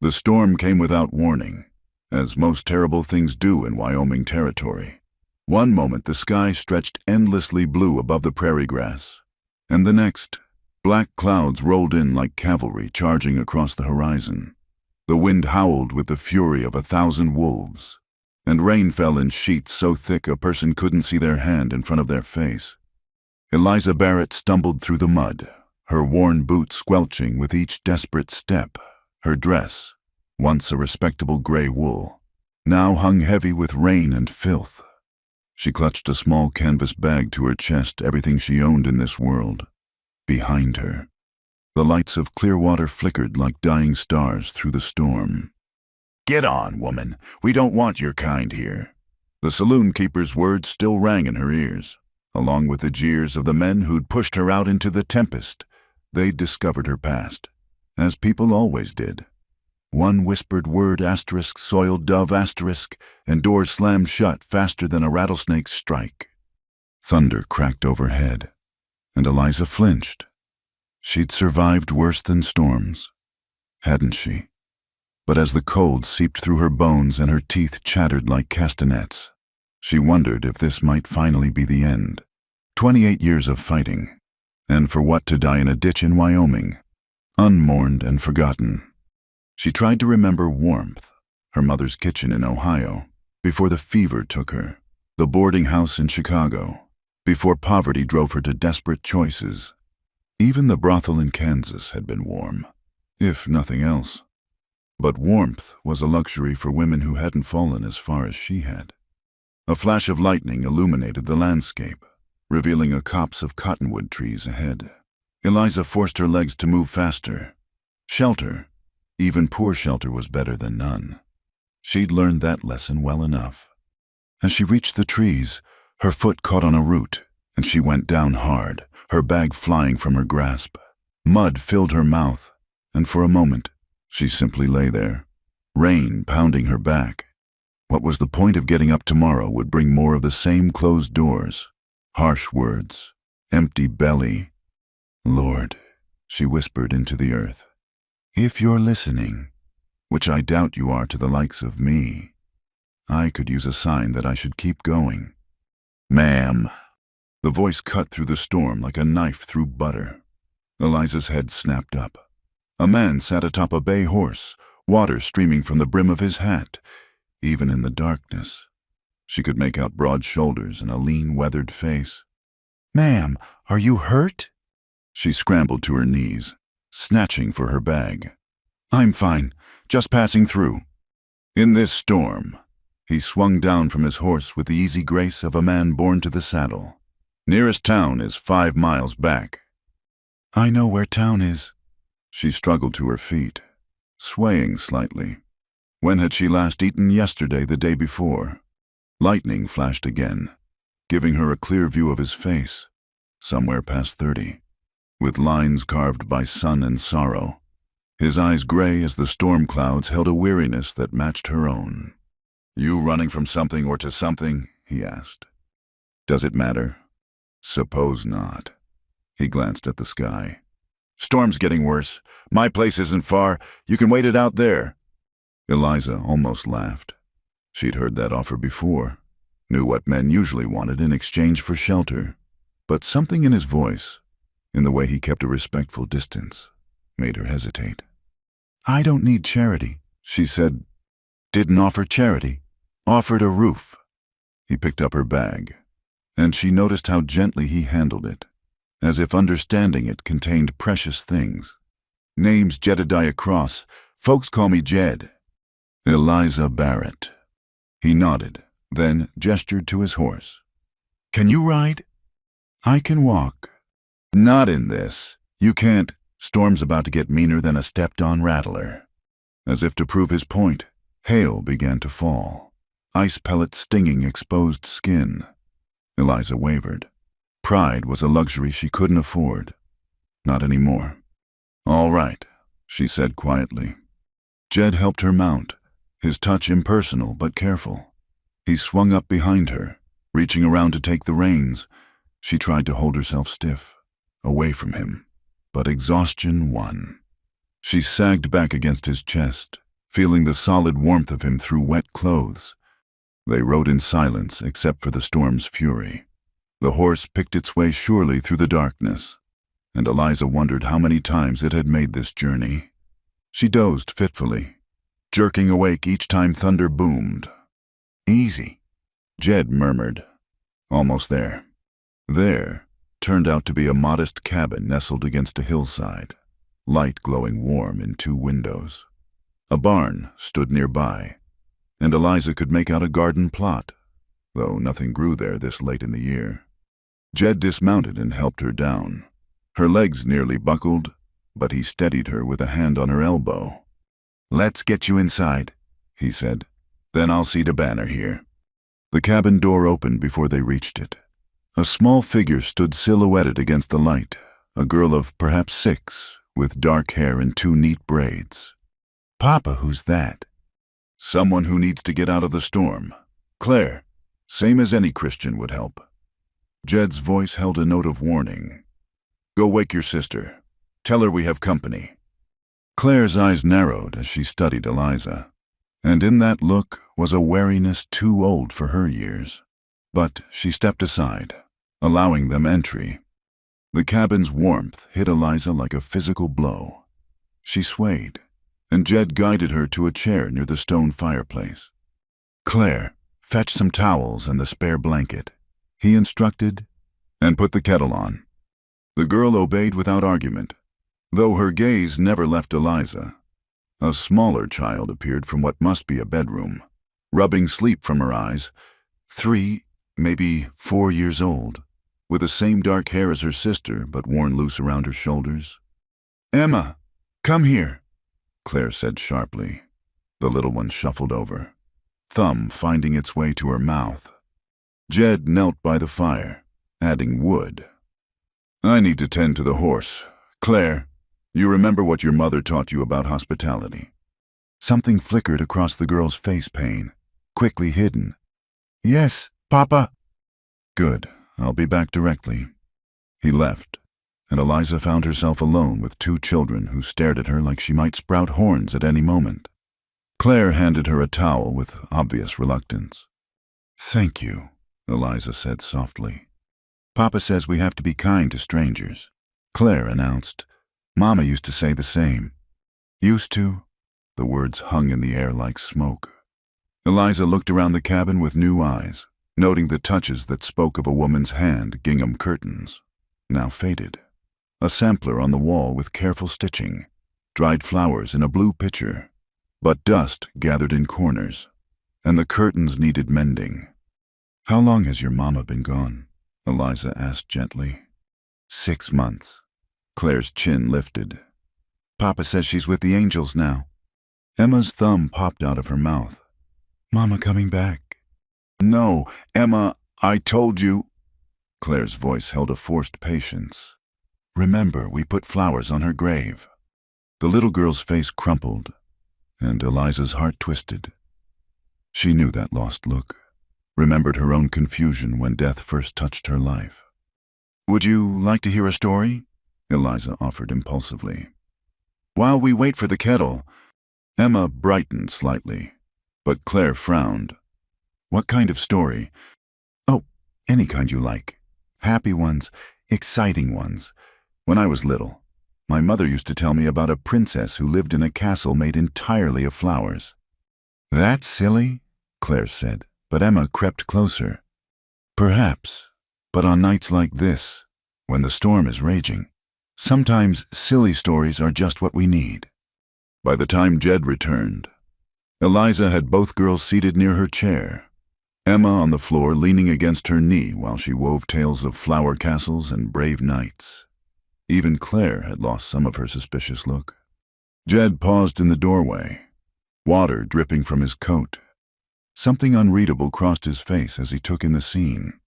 The storm came without warning, as most terrible things do in Wyoming territory. One moment the sky stretched endlessly blue above the prairie grass, and the next, black clouds rolled in like cavalry charging across the horizon. The wind howled with the fury of 1,000 wolves, and rain fell in sheets so thick a person couldn't see their hand in front of their face. Eliza Barrett stumbled through the mud, her worn boots squelching with each desperate step. Her dress, once a respectable gray wool, now hung heavy with rain and filth. She clutched a small canvas bag to her chest, everything she owned in this world. Behind her, the lights of Clearwater flickered like dying stars through the storm. "Get on, woman. We don't want your kind here." The saloon keeper's words still rang in her ears, along with the jeers of the men who'd pushed her out into the tempest. They'd discovered her past, as people always did. One whispered word asterisk soiled dove asterisk, and doors slammed shut faster than a rattlesnake's strike. Thunder cracked overhead, and Eliza flinched. She'd survived worse than storms, hadn't she? But as the cold seeped through her bones and her teeth chattered like castanets, she wondered if this might finally be the end. 28 years of fighting, and for what to die in a ditch in Wyoming, unmourned and forgotten. She tried to remember warmth, her mother's kitchen in Ohio, before the fever took her, the boarding house in Chicago, before poverty drove her to desperate choices. Even the brothel in Kansas had been warm, if nothing else. But warmth was a luxury for women who hadn't fallen as far as she had. A flash of lightning illuminated the landscape, revealing a copse of cottonwood trees ahead. Eliza forced her legs to move faster. Shelter, even poor shelter, was better than none. She'd learned that lesson well enough. As she reached the trees, her foot caught on a root, and she went down hard, her bag flying from her grasp. Mud filled her mouth, and for a moment, she simply lay there, rain pounding her back. What was the point of getting up tomorrow would bring more of the same closed doors, harsh words, empty belly. "Lord," she whispered into the earth, "if you're listening, which I doubt you are to the likes of me, I could use a sign that I should keep going." "Ma'am." The voice cut through the storm like a knife through butter. Eliza's head snapped up. A man sat atop a bay horse, water streaming from the brim of his hat. Even in the darkness, she could make out broad shoulders and a lean, weathered face. "Ma'am, are you hurt?" She scrambled to her knees, snatching for her bag. "I'm fine, just passing through." In this storm, he swung down from his horse with the easy grace of a man born to the saddle. "Nearest town is 5 miles back." "I know where town is." She struggled to her feet, swaying slightly. When had she last eaten? Yesterday, the day before. Lightning flashed again, giving her a clear view of his face, somewhere past 30, with lines carved by sun and sorrow. His eyes gray as the storm clouds held a weariness that matched her own. "You running from something or to something?" he asked. "Does it matter?" "Suppose not." He glanced at the sky. "Storm's getting worse. My place isn't far. You can wait it out there." Eliza almost laughed. She'd heard that offer before, knew what men usually wanted in exchange for shelter. But something in his voice, in the way he kept a respectful distance, made her hesitate. "I don't need charity," she said. "Didn't offer charity. Offered a roof." He picked up her bag, and she noticed how gently he handled it, as if understanding it contained precious things. "Name's Jedediah Cross. Folks call me Jed." "Eliza Barrett." He nodded, then gestured to his horse. "Can you ride?" "I can walk." "Not in this. You can't. Storm's about to get meaner than a stepped-on rattler." As if to prove his point, hail began to fall, ice pellets stinging exposed skin. Eliza wavered. Pride was a luxury she couldn't afford. Not anymore. "All right," she said quietly. Jed helped her mount, his touch impersonal but careful. He swung up behind her, reaching around to take the reins. She tried to hold herself stiff, away from him, but exhaustion won. She sagged back against his chest, feeling the solid warmth of him through wet clothes. They rode in silence except for the storm's fury. The horse picked its way surely through the darkness, and Eliza wondered how many times it had made this journey. She dozed fitfully, jerking awake each time thunder boomed. "Easy," Jed murmured. Almost there. There turned out to be a modest cabin nestled against a hillside, light glowing warm in 2 windows. A barn stood nearby, and Eliza could make out a garden plot, though nothing grew there this late in the year. Jed dismounted and helped her down. Her legs nearly buckled, but he steadied her with a hand on her elbow. "Let's get you inside," he said. "Then I'll see to Banner here." The cabin door opened before they reached it. A small figure stood silhouetted against the light, a girl of perhaps 6, with dark hair in 2 neat braids. "Papa, who's that?" "Someone who needs to get out of the storm. Claire, same as any Christian would help." Jed's voice held a note of warning. "Go wake your sister. Tell her we have company." Claire's eyes narrowed as she studied Eliza, and in that look was a wariness too old for her years. But she stepped aside, allowing them entry. The cabin's warmth hit Eliza like a physical blow. She swayed, and Jed guided her to a chair near the stone fireplace. "Claire, fetch some towels and the spare blanket," he instructed, "and put the kettle on." The girl obeyed without argument, though her gaze never left Eliza. A smaller child appeared from what must be a bedroom, rubbing sleep from her eyes, 3, maybe 4 years old, with the same dark hair as her sister but worn loose around her shoulders. "Emma, come here," Claire said sharply. The little one shuffled over, thumb finding its way to her mouth. Jed knelt by the fire, adding wood. "I need to tend to the horse. Claire, you remember what your mother taught you about hospitality?" Something flickered across the girl's face pane, quickly hidden. "Yes, Papa." "Good. I'll be back directly." He left, and Eliza found herself alone with 2 children who stared at her like she might sprout horns at any moment. Claire handed her a towel with obvious reluctance. "Thank you," Eliza said softly. "Papa says we have to be kind to strangers," Claire announced. "Mama used to say the same." "Used to?" The words hung in the air like smoke. Eliza looked around the cabin with new eyes, noting the touches that spoke of a woman's hand, gingham curtains, now faded. A sampler on the wall with careful stitching, dried flowers in a blue pitcher, but dust gathered in corners, and the curtains needed mending. "How long has your mama been gone?" Eliza asked gently. 6 months. Claire's chin lifted. "Papa says she's with the angels now." Emma's thumb popped out of her mouth. "Mama coming back?" "No, Emma, I told you." Claire's voice held a forced patience. "Remember, we put flowers on her grave." The little girl's face crumpled, and Eliza's heart twisted. She knew that lost look, remembered her own confusion when death first touched her life. "Would you like to hear a story?" Eliza offered impulsively. "While we wait for the kettle." Emma brightened slightly, but Claire frowned. "What kind of story?" "Oh, any kind you like. Happy ones, exciting ones. When I was little, my mother used to tell me about a princess who lived in a castle made entirely of flowers." "That's silly," Claire said, but Emma crept closer. "Perhaps, but on nights like this, when the storm is raging, sometimes silly stories are just what we need." By the time Jed returned, Eliza had both girls seated near her chair, Emma on the floor leaning against her knee while she wove tales of flower castles and brave knights. Even Claire had lost some of her suspicious look. Jed paused in the doorway, water dripping from his coat. Something unreadable crossed his face as he took in the scene.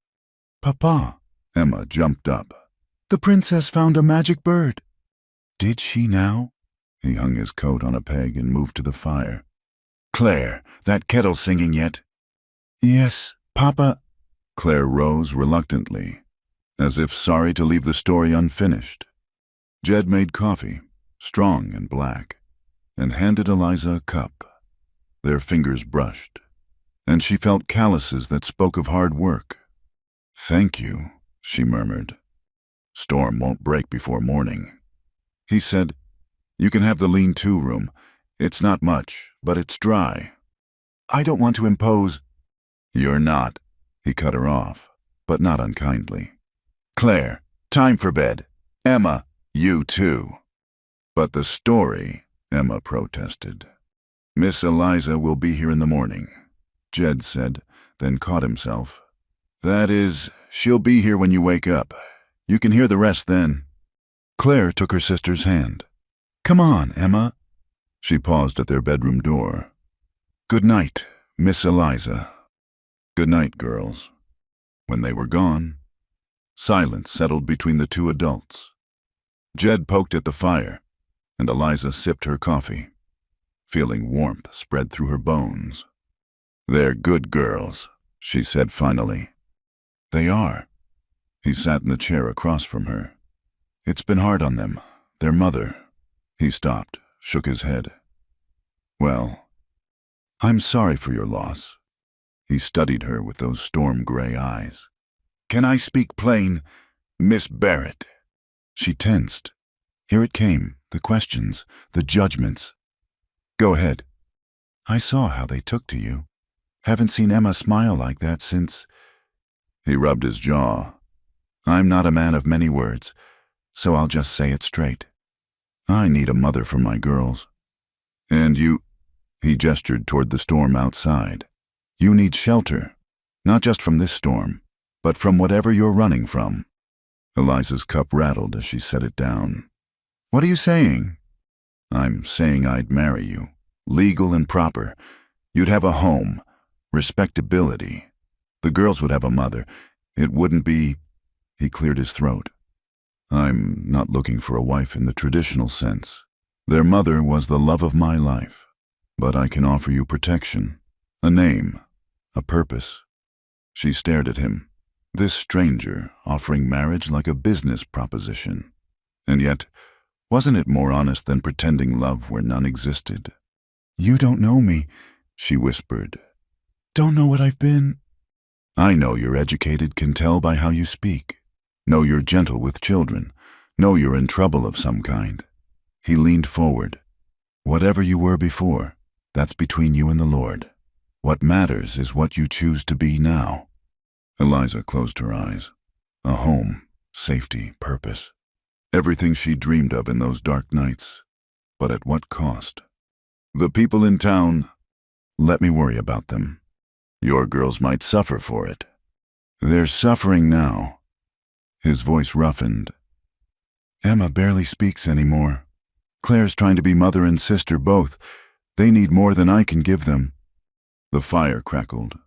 "Papa," Emma jumped up. "The princess found a magic bird." "Did she now?" He hung his coat on a peg and moved to the fire. "Claire, that kettle singing yet?" "Yes, Papa." Claire rose reluctantly, as if sorry to leave the story unfinished. Jed made coffee, strong and black, and handed Eliza a cup. Their fingers brushed, and she felt calluses that spoke of hard work. "Thank you," she murmured. "Storm won't break before morning." He said, "You can have the lean-to room. It's not much, but it's dry." "I don't want to impose." "You're not." He cut her off, but not unkindly. "Claire, time for bed. Emma, you too." "But the story," Emma protested. "Miss Eliza will be here in the morning," Jed said, then caught himself. "That is, she'll be here when you wake up. You can hear the rest then." Claire took her sister's hand. "Come on, Emma." She paused at their bedroom door. "Good night, Miss Eliza." "Good night, girls." When they were gone, silence settled between the two adults. Jed poked at the fire, and Eliza sipped her coffee, feeling warmth spread through her bones. "They're good girls," she said finally. "They are." He sat in the chair across from her. "It's been hard on them. Their mother." He stopped, shook his head. "Well, I'm sorry for your loss." He studied her with those storm-gray eyes. "Can I speak plain, Miss Barrett?" She tensed. Here it came, the questions, the judgments. "Go ahead." "I saw how they took to you. Haven't seen Emma smile like that since—" He rubbed his jaw. "I'm not a man of many words, so I'll just say it straight. I need a mother for my girls. And you—" He gestured toward the storm outside. "You need shelter, not just from this storm, but from whatever you're running from." Eliza's cup rattled as she set it down. "What are you saying?" "I'm saying I'd marry you, legal and proper. You'd have a home, respectability. The girls would have a mother. It wouldn't be—" He cleared his throat. "I'm not looking for a wife in the traditional sense. Their mother was the love of my life. But I can offer you protection, a name, a purpose." She stared at him, this stranger offering marriage like a business proposition. And yet, wasn't it more honest than pretending love where none existed? "You don't know me," she whispered. "Don't know what I've been." "I know you're educated, can tell by how you speak. Know you're gentle with children. Know you're in trouble of some kind." He leaned forward. "Whatever you were before, that's between you and the Lord. What matters is what you choose to be now." Eliza closed her eyes. A home, safety, purpose. Everything she dreamed of in those dark nights. But at what cost? "The people in town, let me worry about them. Your girls might suffer for it." "They're suffering now." His voice roughened. "Emma barely speaks anymore. Claire's trying to be mother and sister both. They need more than I can give them." The fire crackled,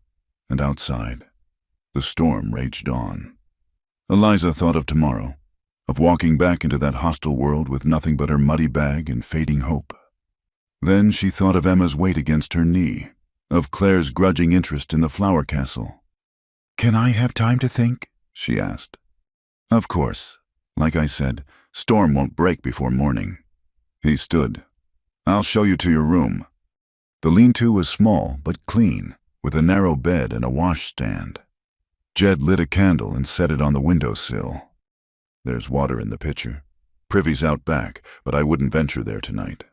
and outside, the storm raged on. Eliza thought of tomorrow, of walking back into that hostile world with nothing but her muddy bag and fading hope. Then she thought of Emma's weight against her knee, of Claire's grudging interest in the flower castle. "Can I have time to think?" she asked. "Of course. Like I said, storm won't break before morning." He stood. "I'll show you to your room." The lean-to was small but clean, with a narrow bed and a washstand. Jed lit a candle and set it on the windowsill. "There's water in the pitcher. Privy's out back, but I wouldn't venture there tonight."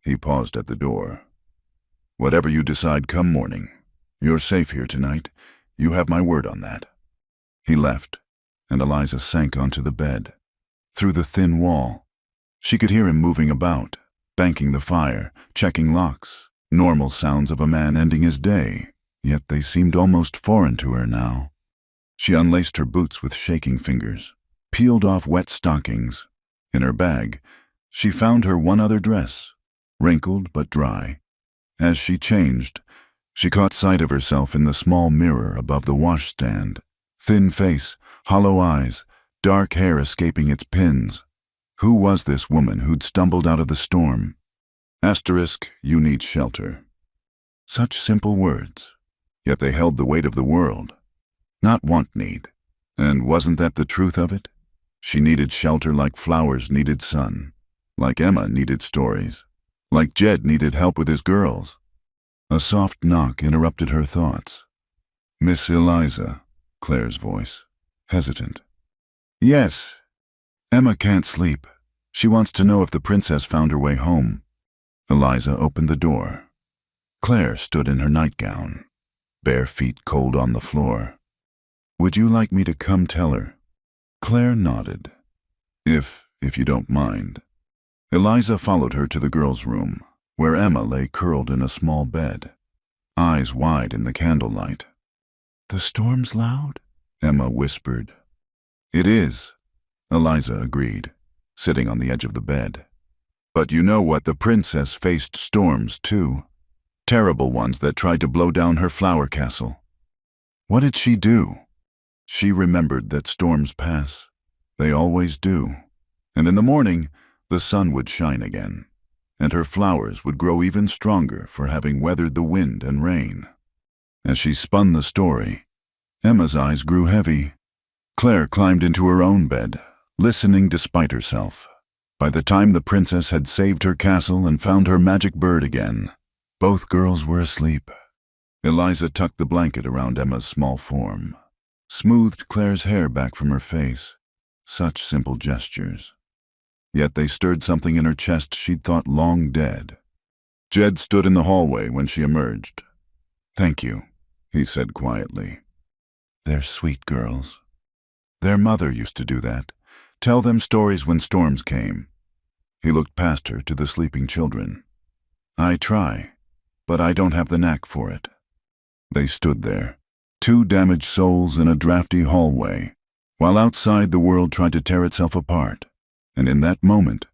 He paused at the door. "Whatever you decide come morning, you're safe here tonight. You have my word on that." He left, and Eliza sank onto the bed. Through the thin wall, she could hear him moving about, banking the fire, checking locks, normal sounds of a man ending his day, yet they seemed almost foreign to her now. She unlaced her boots with shaking fingers, peeled off wet stockings. In her bag, she found her one other dress, wrinkled but dry. As she changed, she caught sight of herself in the small mirror above the washstand. Thin face, hollow eyes, dark hair escaping its pins. Who was this woman who'd stumbled out of the storm? Asterisk, you need shelter. Such simple words, yet they held the weight of the world. Not want-need. And wasn't that the truth of it? She needed shelter like flowers needed sun, like Emma needed stories, like Jed needed help with his girls. A soft knock interrupted her thoughts. "Miss Eliza," Claire's voice, hesitant. "Yes. Emma can't sleep. She wants to know if the princess found her way home." Eliza opened the door. Claire stood in her nightgown, bare feet cold on the floor. "Would you like me to come tell her?" Claire nodded. If you don't mind." Eliza followed her to the girls' room, where Emma lay curled in a small bed, eyes wide in the candlelight. "The storm's loud?" Emma whispered. "It is," Eliza agreed, sitting on the edge of the bed. "But you know what? The princess faced storms, too. Terrible ones that tried to blow down her flower castle. What did she do?" She remembered that storms pass. They always do. And in the morning, the sun would shine again, and her flowers would grow even stronger for having weathered the wind and rain. As she spun the story, Emma's eyes grew heavy. Claire climbed into her own bed, listening despite herself. By the time the princess had saved her castle and found her magic bird again, both girls were asleep. Eliza tucked the blanket around Emma's small form, smoothed Claire's hair back from her face. Such simple gestures. Yet they stirred something in her chest she'd thought long dead. Jed stood in the hallway when she emerged. "Thank you," he said quietly. "They're sweet girls. Their mother used to do that, tell them stories when storms came." He looked past her to the sleeping children. "I try, but I don't have the knack for it." They stood there, two damaged souls in a drafty hallway, while outside the world tried to tear itself apart. And in that moment,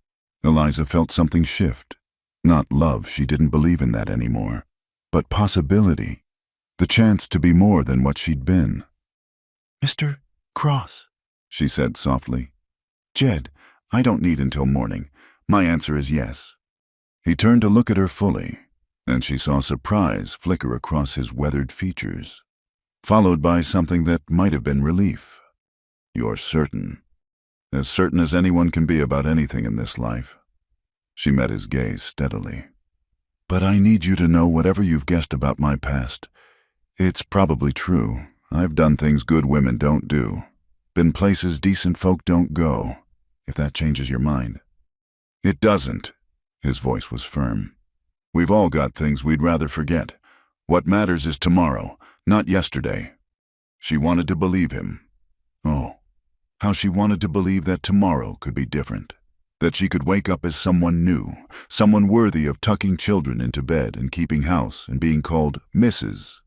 Eliza felt something shift. Not love, she didn't believe in that anymore, but possibility, the chance to be more than what she'd been. "Mr. Cross," she said softly. "Jed, I don't need until morning. My answer is yes." He turned to look at her fully, and she saw surprise flicker across his weathered features, followed by something that might have been relief. "You're certain. As certain as anyone can be about anything in this life." She met his gaze steadily. "But I need you to know whatever you've guessed about my past. It's probably true. I've done things good women don't do. Been places decent folk don't go, if that changes your mind." "It doesn't." His voice was firm. "We've all got things we'd rather forget. What matters is tomorrow, not yesterday." She wanted to believe him. Oh, how she wanted to believe that tomorrow could be different, that she could wake up as someone new, someone worthy of tucking children into bed and keeping house and being called Mrs.,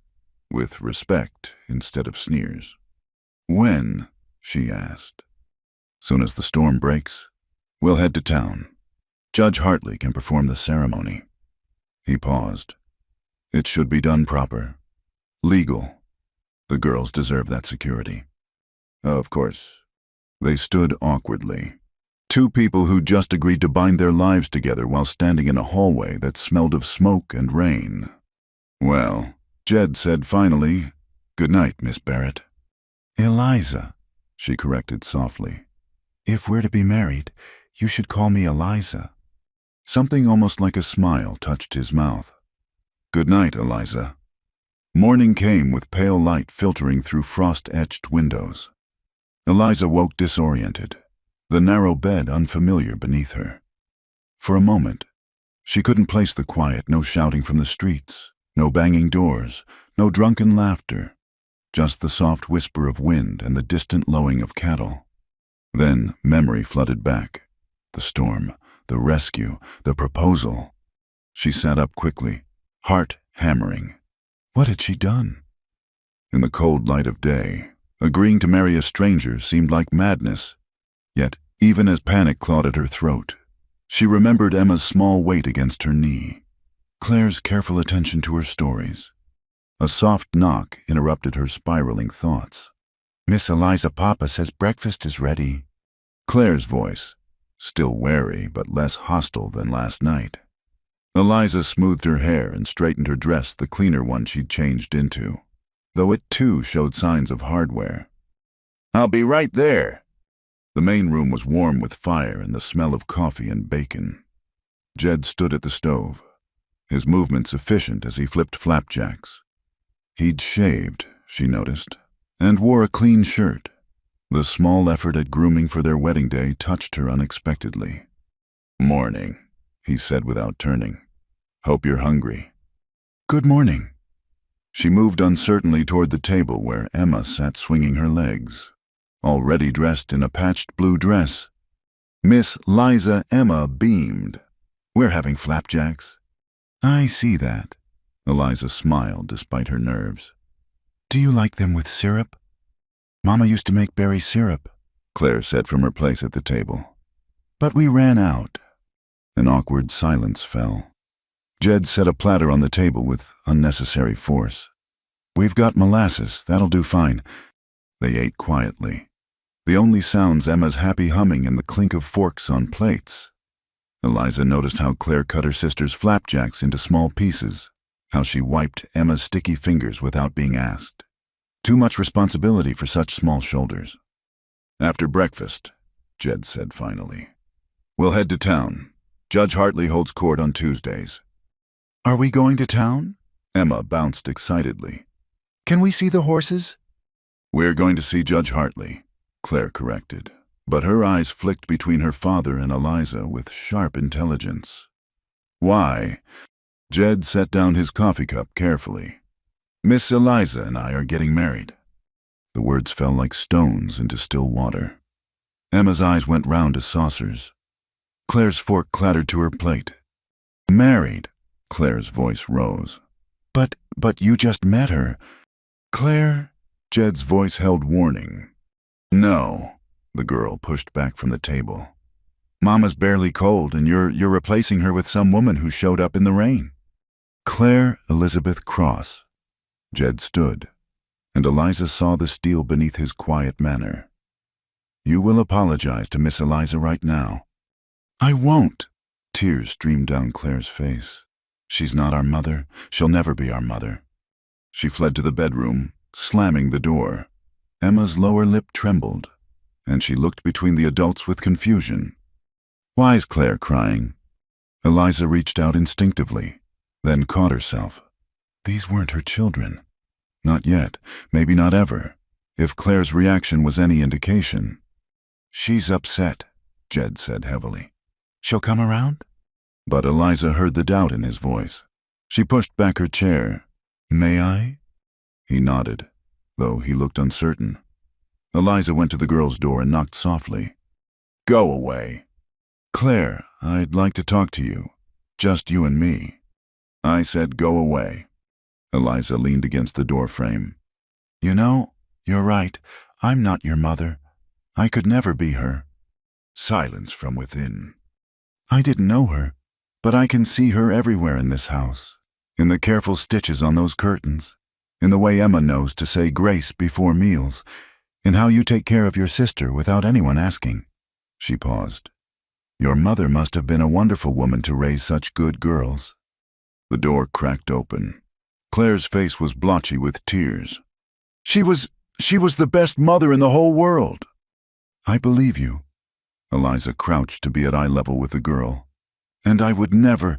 with respect instead of sneers. "When?" she asked. "Soon as the storm breaks. We'll head to town. Judge Hartley can perform the ceremony." He paused. "It should be done proper. Legal. The girls deserve that security." Of course. They stood awkwardly. Two people who just agreed to bind their lives together while standing in a hallway that smelled of smoke and rain. "Well," Jed said finally, "good night, Miss Barrett." "Eliza," she corrected softly. "If we're to be married, you should call me Eliza." Something almost like a smile touched his mouth. "Good night, Eliza." Morning came with pale light filtering through frost-etched windows. Eliza woke disoriented, the narrow bed unfamiliar beneath her. For a moment, she couldn't place the quiet, no shouting from the streets, no banging doors, no drunken laughter, just the soft whisper of wind and the distant lowing of cattle. Then memory flooded back. The storm, the rescue, the proposal. She sat up quickly, heart hammering. What had she done? In the cold light of day, agreeing to marry a stranger seemed like madness. Yet, even as panic clawed at her throat, she remembered Emma's small weight against her knee, Claire's careful attention to her stories. A soft knock interrupted her spiraling thoughts. "Miss Eliza, Papa says breakfast is ready." Claire's voice, still wary but less hostile than last night. Eliza smoothed her hair and straightened her dress, the cleaner one she'd changed into, though it too showed signs of hardware. "I'll be right there." The main room was warm with fire and the smell of coffee and bacon. Jed stood at the stove, his movements efficient as he flipped flapjacks. He'd shaved, she noticed, and wore a clean shirt. The small effort at grooming for their wedding day touched her unexpectedly. "Morning," he said without turning. "Hope you're hungry." "Good morning." She moved uncertainly toward the table where Emma sat swinging her legs, already dressed in a patched blue dress. Miss Liza Emma beamed. "We're having flapjacks." "I see that." Eliza smiled despite her nerves. "Do you like them with syrup?" "Mama used to make berry syrup," Claire said from her place at the table. "But we ran out." An awkward silence fell. Jed set a platter on the table with unnecessary force. "We've got molasses, that'll do fine." They ate quietly. The only sounds Emma's happy humming and the clink of forks on plates. Eliza noticed how Claire cut her sister's flapjacks into small pieces, how she wiped Emma's sticky fingers without being asked. Too much responsibility for such small shoulders. "After breakfast," Jed said finally, "we'll head to town. Judge Hartley holds court on Tuesdays." "Are we going to town?" Emma bounced excitedly. "Can we see the horses?" "We're going to see Judge Hartley," Claire corrected, but her eyes flicked between her father and Eliza with sharp intelligence. "Why?" Jed set down his coffee cup carefully. "Miss Eliza and I are getting married." The words fell like stones into still water. Emma's eyes went round as saucers. Claire's fork clattered to her plate. "Married?" Claire's voice rose. But you just met her." "Claire?" Jed's voice held warning. "No," the girl pushed back from the table. "Mama's barely cold, and you're replacing her with some woman who showed up in the rain." "Claire Elizabeth Cross." Jed stood, and Eliza saw the steel beneath his quiet manner. "You will apologize to Miss Eliza right now." "I won't." Tears streamed down Claire's face. "She's not our mother. She'll never be our mother." She fled to the bedroom, slamming the door. Emma's lower lip trembled, and she looked between the adults with confusion. "Why is Claire crying?" Eliza reached out instinctively, then caught herself. These weren't her children. Not yet, maybe not ever, if Claire's reaction was any indication. "She's upset," Jed said heavily. "She'll come around?" But Eliza heard the doubt in his voice. She pushed back her chair. "May I?" He nodded, though he looked uncertain. Eliza went to the girl's door and knocked softly. "Go away." "Claire, I'd like to talk to you. Just you and me." "I said go away." Eliza leaned against the door frame. "You know, you're right. I'm not your mother. I could never be her." Silence from within. "I didn't know her, but I can see her everywhere in this house. In the careful stitches on those curtains, in the way Emma knows to say grace before meals, in how you take care of your sister without anyone asking." She paused. "Your mother must have been a wonderful woman to raise such good girls." The door cracked open. Claire's face was blotchy with tears. She was the best mother in the whole world." "I believe you." Eliza crouched to be at eye level with the girl. "And I would never,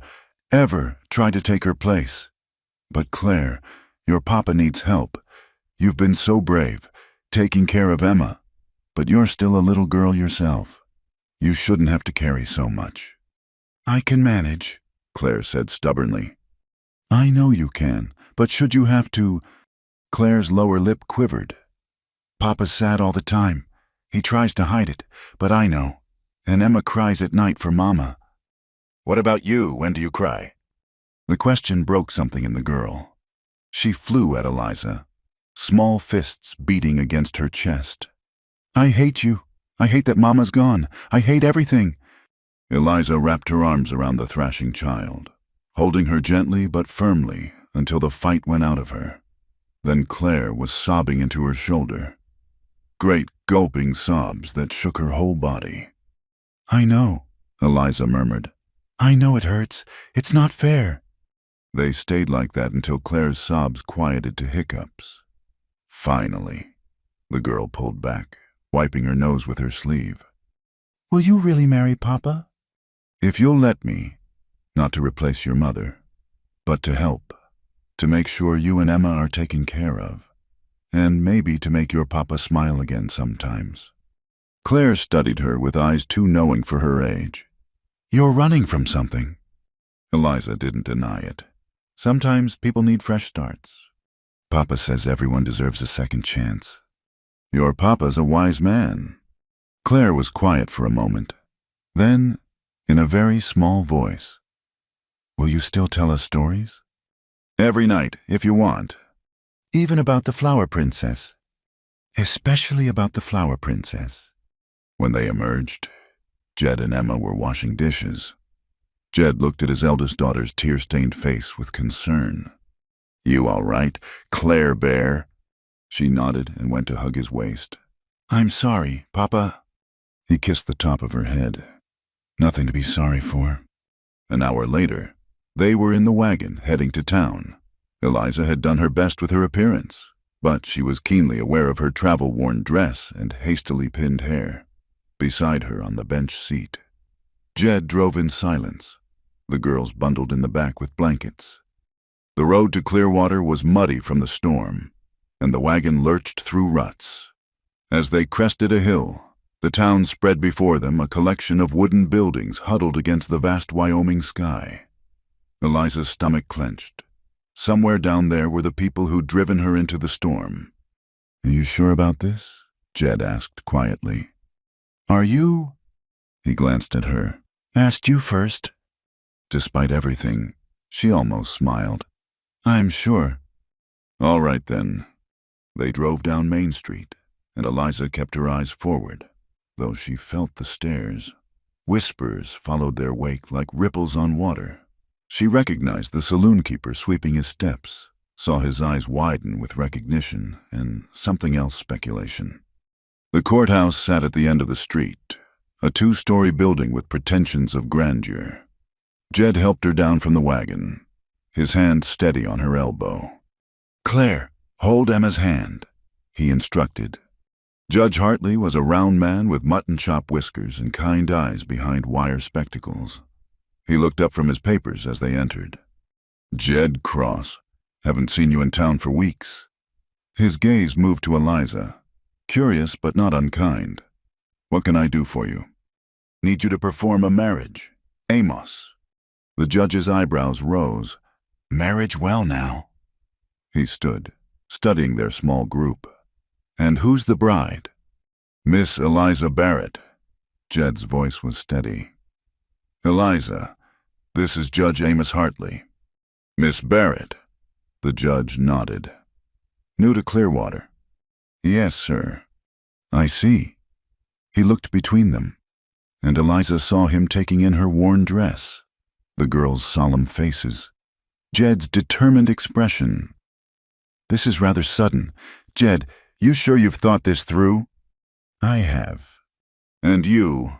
ever try to take her place. But Claire, your papa needs help. You've been so brave, taking care of Emma, but you're still a little girl yourself. You shouldn't have to carry so much." "I can manage," Claire said stubbornly. "I know you can, but should you have to—" Claire's lower lip quivered. "Papa's sad all the time. He tries to hide it, but I know. And Emma cries at night for Mama." "What about you? When do you cry?" The question broke something in the girl. She flew at Eliza, small fists beating against her chest. "I hate you. I hate that Mama's gone. I hate everything." Eliza wrapped her arms around the thrashing child, holding her gently but firmly until the fight went out of her. Then Claire was sobbing into her shoulder. Great gulping sobs that shook her whole body. "I know," Eliza murmured. "I know it hurts. It's not fair." They stayed like that until Claire's sobs quieted to hiccups. Finally, the girl pulled back, wiping her nose with her sleeve. "Will you really marry Papa?" "If you'll let me, not to replace your mother." but to help, to make sure you and Emma are taken care of, and maybe to make your papa smile again sometimes. Claire studied her with eyes too knowing for her age. You're running from something. Eliza didn't deny it. Sometimes people need fresh starts. Papa says everyone deserves a second chance. Your papa's a wise man. Claire was quiet for a moment. Then, in a very small voice, will you still tell us stories? Every night, if you want. Even about the Flower Princess. Especially about the Flower Princess. When they emerged, Jed and Emma were washing dishes. Jed looked at his eldest daughter's tear-stained face with concern. You all right, Claire Bear? She nodded and went to hug his waist. I'm sorry, Papa. He kissed the top of her head. Nothing to be sorry for. An hour later, they were in the wagon heading to town. Eliza had done her best with her appearance, but she was keenly aware of her travel-worn dress and hastily pinned hair. Beside her on the bench seat, Jed drove in silence, the girls bundled in the back with blankets. The road to Clearwater was muddy from the storm, and the wagon lurched through ruts. As they crested a hill, the town spread before them, a collection of wooden buildings huddled against the vast Wyoming sky. Eliza's stomach clenched. Somewhere down there were the people who'd driven her into the storm. Are you sure about this? Jed asked quietly. Are you? He glanced at her. Asked you first. Despite everything, she almost smiled. I'm sure. All right then. They drove down Main Street, and Eliza kept her eyes forward, though she felt the stares. Whispers followed their wake like ripples on water. She recognized the saloon-keeper sweeping his steps, saw his eyes widen with recognition and something else speculation. The courthouse sat at the end of the street, a two-story building with pretensions of grandeur. Jed helped her down from the wagon, his hand steady on her elbow. Claire, hold Emma's hand, he instructed. Judge Hartley was a round man with mutton chop whiskers and kind eyes behind wire spectacles. He looked up from his papers as they entered. Jed Cross, haven't seen you in town for weeks. His gaze moved to Eliza, curious but not unkind. What can I do for you? Need you to perform a marriage. Amos. The judge's eyebrows rose. Marriage well now. He stood, studying their small group. And who's the bride? Miss Eliza Barrett. Jed's voice was steady. Eliza, this is Judge Amos Hartley. Miss Barrett. The judge nodded. New to Clearwater. Yes, sir. I see. He looked between them, and Eliza saw him taking in her worn dress, the girls' solemn faces, Jed's determined expression. This is rather sudden. Jed, you sure you've thought this through? I have. And you,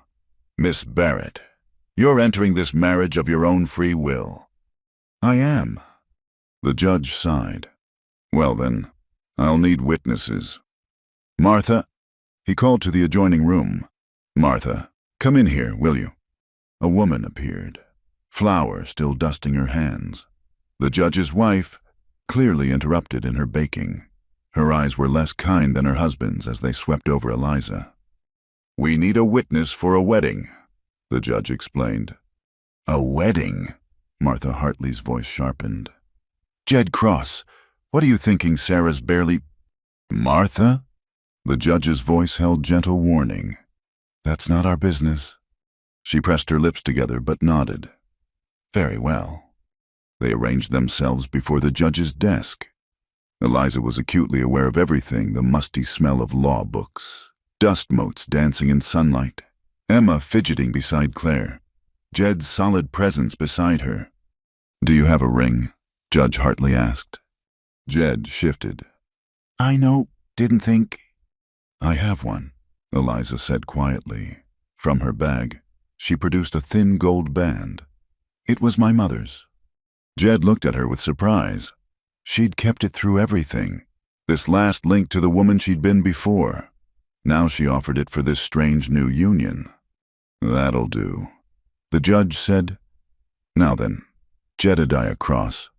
Miss Barrett, you're entering this marriage of your own free will. I am. The judge sighed. Well then, I'll need witnesses. Martha, he called to the adjoining room. Martha, come in here, will you? A woman appeared, flour still dusting her hands. The judge's wife, clearly interrupted in her baking. Her eyes were less kind than her husband's as they swept over Eliza. We need a witness for a wedding, the judge explained. A wedding? Martha Hartley's voice sharpened. Jed Cross, what are you thinking Sarah's barely... Martha? The judge's voice held gentle warning. That's not our business. She pressed her lips together but nodded. Very well. They arranged themselves before the judge's desk. Eliza was acutely aware of everything, the musty smell of law books, dust motes dancing in sunlight, Emma fidgeting beside Claire, Jed's solid presence beside her. Do you have a ring? Judge Hartley asked. Jed shifted. I didn't think... I have one, Eliza said quietly. From her bag, she produced a thin gold band. It was my mother's. Jed looked at her with surprise. She'd kept it through everything, this last link to the woman she'd been before. Now she offered it for this strange new union. That'll do. The judge said, Now then, Jedediah Cross,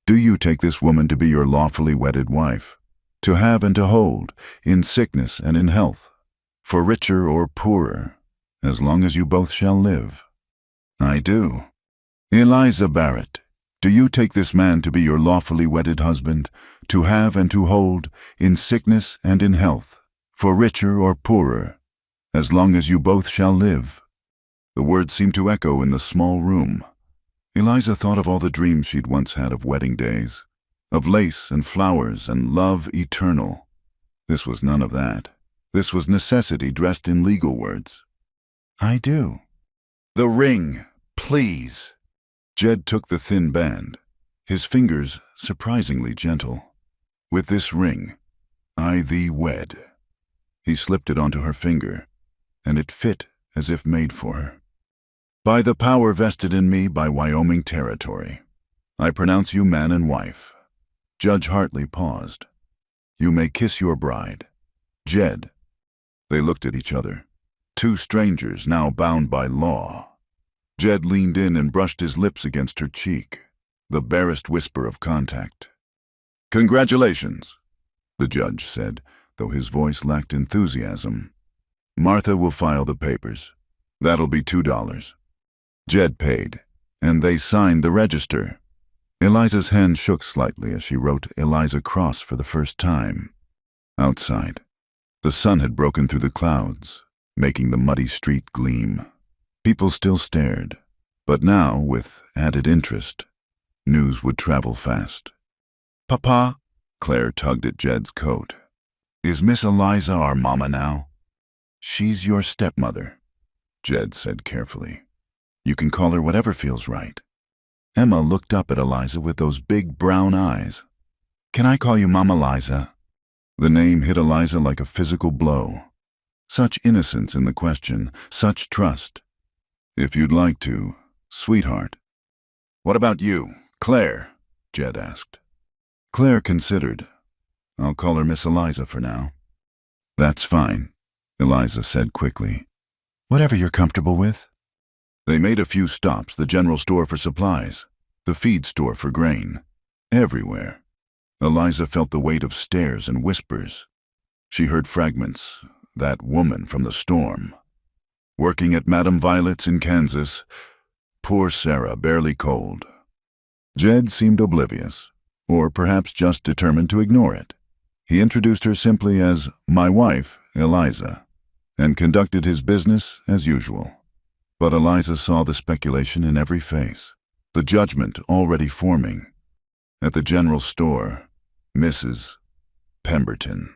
Do you take this woman to be your lawfully wedded wife, to have and to hold, in sickness and in health, for richer or poorer, as long as you both shall live? I do. Eliza Barrett, do you take this man to be your lawfully wedded husband, to have and to hold, in sickness and in health, for richer or poorer, as long as you both shall live? The words seemed to echo in the small room. Eliza thought of all the dreams she'd once had of wedding days, of lace and flowers and love eternal. This was none of that. This was necessity dressed in legal words. I do. The ring, please. Jed took the thin band, his fingers surprisingly gentle. With this ring, I thee wed. He slipped it onto her finger, and it fit as if made for her. By the power vested in me by Wyoming Territory, I pronounce you man and wife. Judge Hartley paused. You may kiss your bride. Jed. They looked at each other, two strangers now bound by law. Jed leaned in and brushed his lips against her cheek, the barest whisper of contact. Congratulations, the judge said, though his voice lacked enthusiasm. Martha will file the papers. That'll be $2. Jed paid, and they signed the register. Eliza's hand shook slightly as she wrote Eliza Cross for the first time. Outside, the sun had broken through the clouds, making the muddy street gleam. People still stared, but now, with added interest, news would travel fast. Papa, Claire tugged at Jed's coat. Is Miss Eliza our mama now? She's your stepmother, Jed said carefully. You can call her whatever feels right. Emma looked up at Eliza with those big brown eyes. Can I call you Mama Liza? The name hit Eliza like a physical blow. Such innocence in the question, such trust. If you'd like to, sweetheart. What about you, Claire? Jed asked. Claire considered. I'll call her Miss Eliza for now. That's fine, Eliza said quickly. Whatever you're comfortable with. They made a few stops, the general store for supplies, the feed store for grain. Everywhere. Eliza felt the weight of stares and whispers. She heard fragments, that woman from the storm. Working at Madame Violet's in Kansas. Poor Sarah, barely cold. Jed seemed oblivious, or perhaps just determined to ignore it. He introduced her simply as my wife, Eliza, and conducted his business as usual. But Eliza saw the speculation in every face, the judgment already forming. At the general store, Mrs. Pemberton,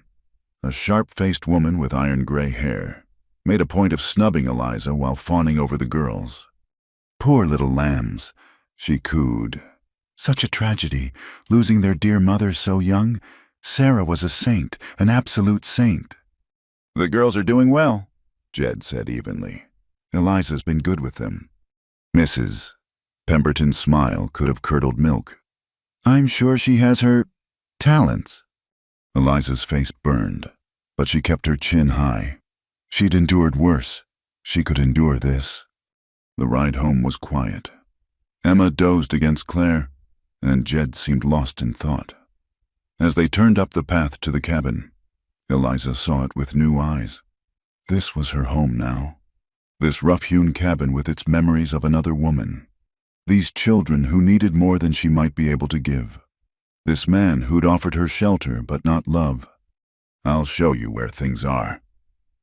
a sharp-faced woman with iron-gray hair, made a point of snubbing Eliza while fawning over the girls. Poor little lambs, she cooed. Such a tragedy, losing their dear mother so young. Sarah was a saint, an absolute saint. The girls are doing well, Jed said evenly. Eliza's been good with them. Mrs. Pemberton's smile could have curdled milk. I'm sure she has her talents. Eliza's face burned, but she kept her chin high. She'd endured worse. She could endure this. The ride home was quiet. Emma dozed against Claire, and Jed seemed lost in thought. As they turned up the path to the cabin, Eliza saw it with new eyes. This was her home now. This rough-hewn cabin with its memories of another woman. These children who needed more than she might be able to give. This man who'd offered her shelter but not love. I'll show you where things are,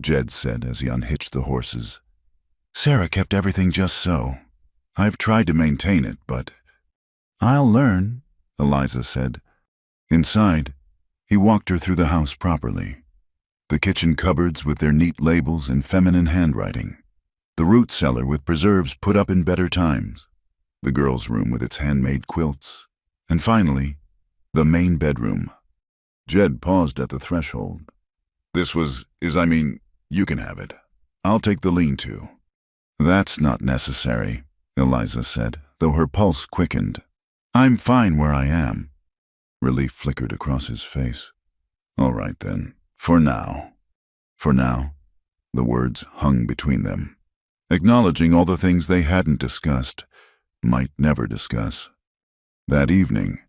Jed said as he unhitched the horses. Sarah kept everything just so. I've tried to maintain it, but... I'll learn, Eliza said. Inside, he walked her through the house properly. The kitchen cupboards with their neat labels and feminine handwriting. The root cellar with preserves put up in better times. The girls' room with its handmade quilts. And finally, the main bedroom. Jed paused at the threshold. You can have it. I'll take the lean-to. That's not necessary, Eliza said, though her pulse quickened. I'm fine where I am. Relief flickered across his face. All right then, for now. For now, the words hung between them, acknowledging all the things they hadn't discussed, might never discuss. That evening,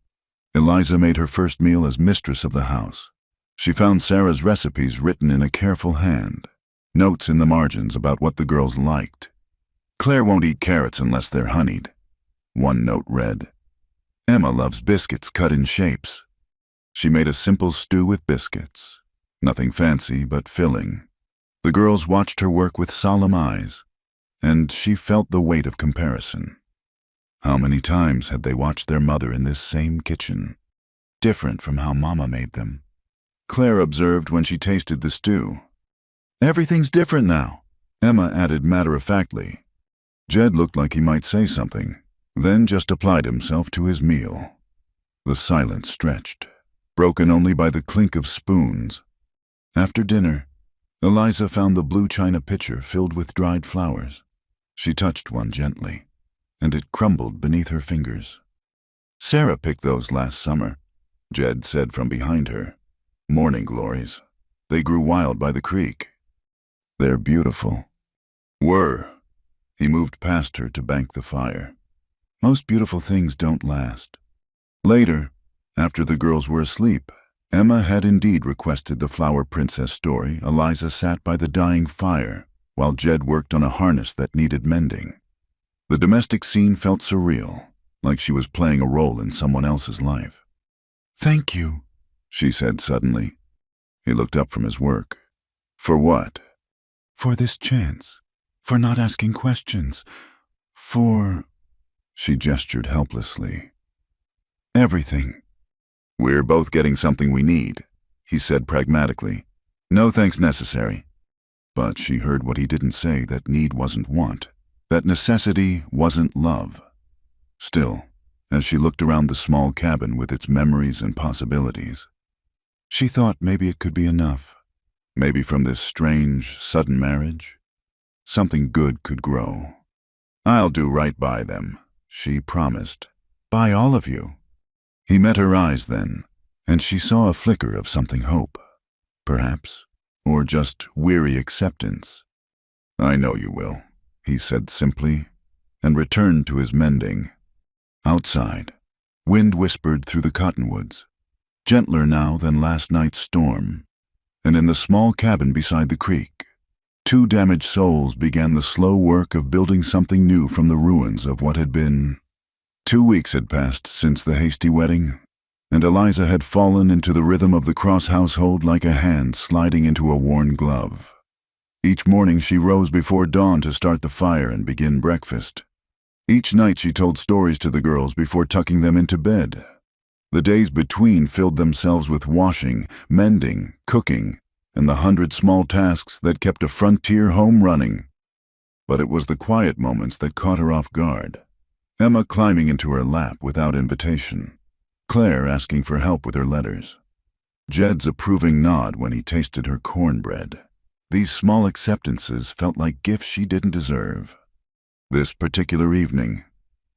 Eliza made her first meal as mistress of the house. She found Sarah's recipes written in a careful hand, notes in the margins about what the girls liked. Claire won't eat carrots unless they're honeyed. One note read, Emma loves biscuits cut in shapes. She made a simple stew with biscuits. Nothing fancy, but filling. The girls watched her work with solemn eyes, and she felt the weight of comparison. How many times had they watched their mother in this same kitchen, different from how Mama made them? Claire observed when she tasted the stew. Everything's different now, Emma added matter-of-factly. Jed looked like he might say something, then just applied himself to his meal. The silence stretched, broken only by the clink of spoons. After dinner, Eliza found the blue china pitcher filled with dried flowers. She touched one gently, and it crumbled beneath her fingers. Sarah picked those last summer, Jed said from behind her. Morning glories. They grew wild by the creek. They're beautiful. Were. He moved past her to bank the fire. Most beautiful things don't last. Later, after the girls were asleep, Emma had indeed requested the Flower Princess story. Eliza sat by the dying fire, while Jed worked on a harness that needed mending. The domestic scene felt surreal, like she was playing a role in someone else's life. Thank you, she said suddenly. He looked up from his work. For what? For this chance. For not asking questions. For... She gestured helplessly. Everything. We're both getting something we need, he said pragmatically. No thanks necessary. But she heard what he didn't say, that need wasn't want, that necessity wasn't love. Still, as she looked around the small cabin with its memories and possibilities, she thought maybe it could be enough. Maybe from this strange, sudden marriage, something good could grow. I'll do right by them, she promised. By all of you. He met her eyes then, and she saw a flicker of something hope, perhaps, or just weary acceptance. I know you will, he said simply, and returned to his mending. Outside, wind whispered through the cottonwoods, gentler now than last night's storm, and in the small cabin beside the creek, two damaged souls began the slow work of building something new from the ruins of what had been. 2 weeks had passed since the hasty wedding, and Eliza had fallen into the rhythm of the Cross household like a hand sliding into a worn glove. Each morning she rose before dawn to start the fire and begin breakfast. Each night she told stories to the girls before tucking them into bed. The days between filled themselves with washing, mending, cooking, and the 100 small tasks that kept a frontier home running. But it was the quiet moments that caught her off guard. Emma climbing into her lap without invitation. Claire asking for help with her letters. Jed's approving nod when he tasted her cornbread. These small acceptances felt like gifts she didn't deserve. This particular evening,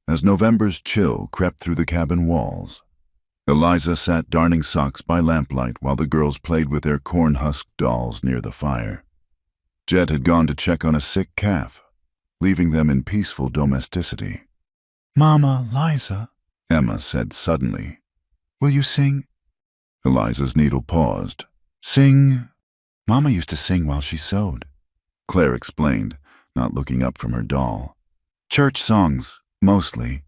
as November's chill crept through the cabin walls, Eliza sat darning socks by lamplight while the girls played with their corn-husked dolls near the fire. Jed had gone to check on a sick calf, leaving them in peaceful domesticity. Mama, Liza, Emma said suddenly. Will you sing? Eliza's needle paused. Sing? Mama used to sing while she sewed, Claire explained, not looking up from her doll. Church songs, mostly.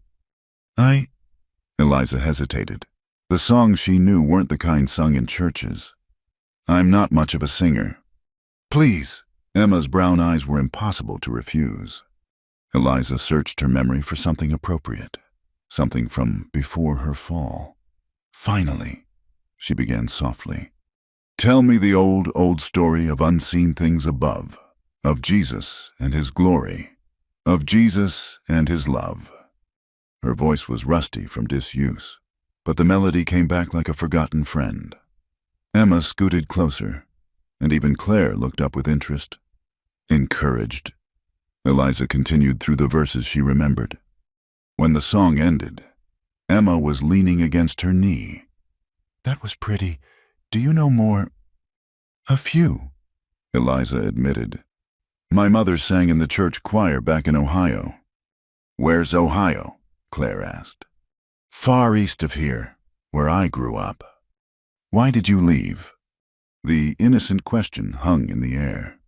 Eliza hesitated. The songs she knew weren't the kind sung in churches. I'm not much of a singer. Please. Emma's brown eyes were impossible to refuse. Eliza searched her memory for something appropriate, something from before her fall. Finally, she began softly. Tell me the old story of unseen things above, of Jesus and his glory, of Jesus and his love. Her voice was rusty from disuse, but the melody came back like a forgotten friend. Emma scooted closer, and even Claire looked up with interest. Encouraged, Eliza continued through the verses she remembered. When the song ended, Emma was leaning against her knee. That was pretty. Do you know more? A few, Eliza admitted. My mother sang in the church choir back in Ohio. Where's Ohio? Claire asked. Far east of here, where I grew up. Why did you leave?" The innocent question hung in the air.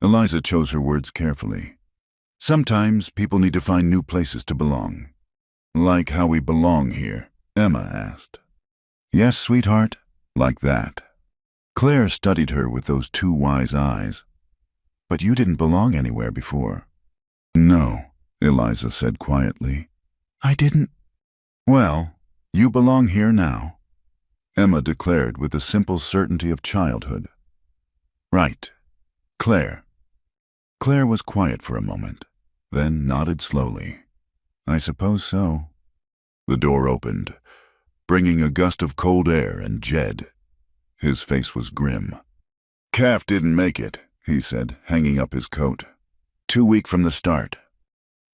Eliza chose her words carefully. "Sometimes people need to find new places to belong." "Like how we belong here?" Emma asked. "Yes, sweetheart, like that." Claire studied her with those two wise eyes. "But you didn't belong anywhere before." "No," Eliza said quietly. "I didn't." "Well, you belong here now," Emma declared with the simple certainty of childhood. "Right. Claire." Claire was quiet for a moment, then nodded slowly. "I suppose so." The door opened, bringing a gust of cold air and Jed. His face was grim. "Calf didn't make it," he said, hanging up his coat. "Too weak from the start."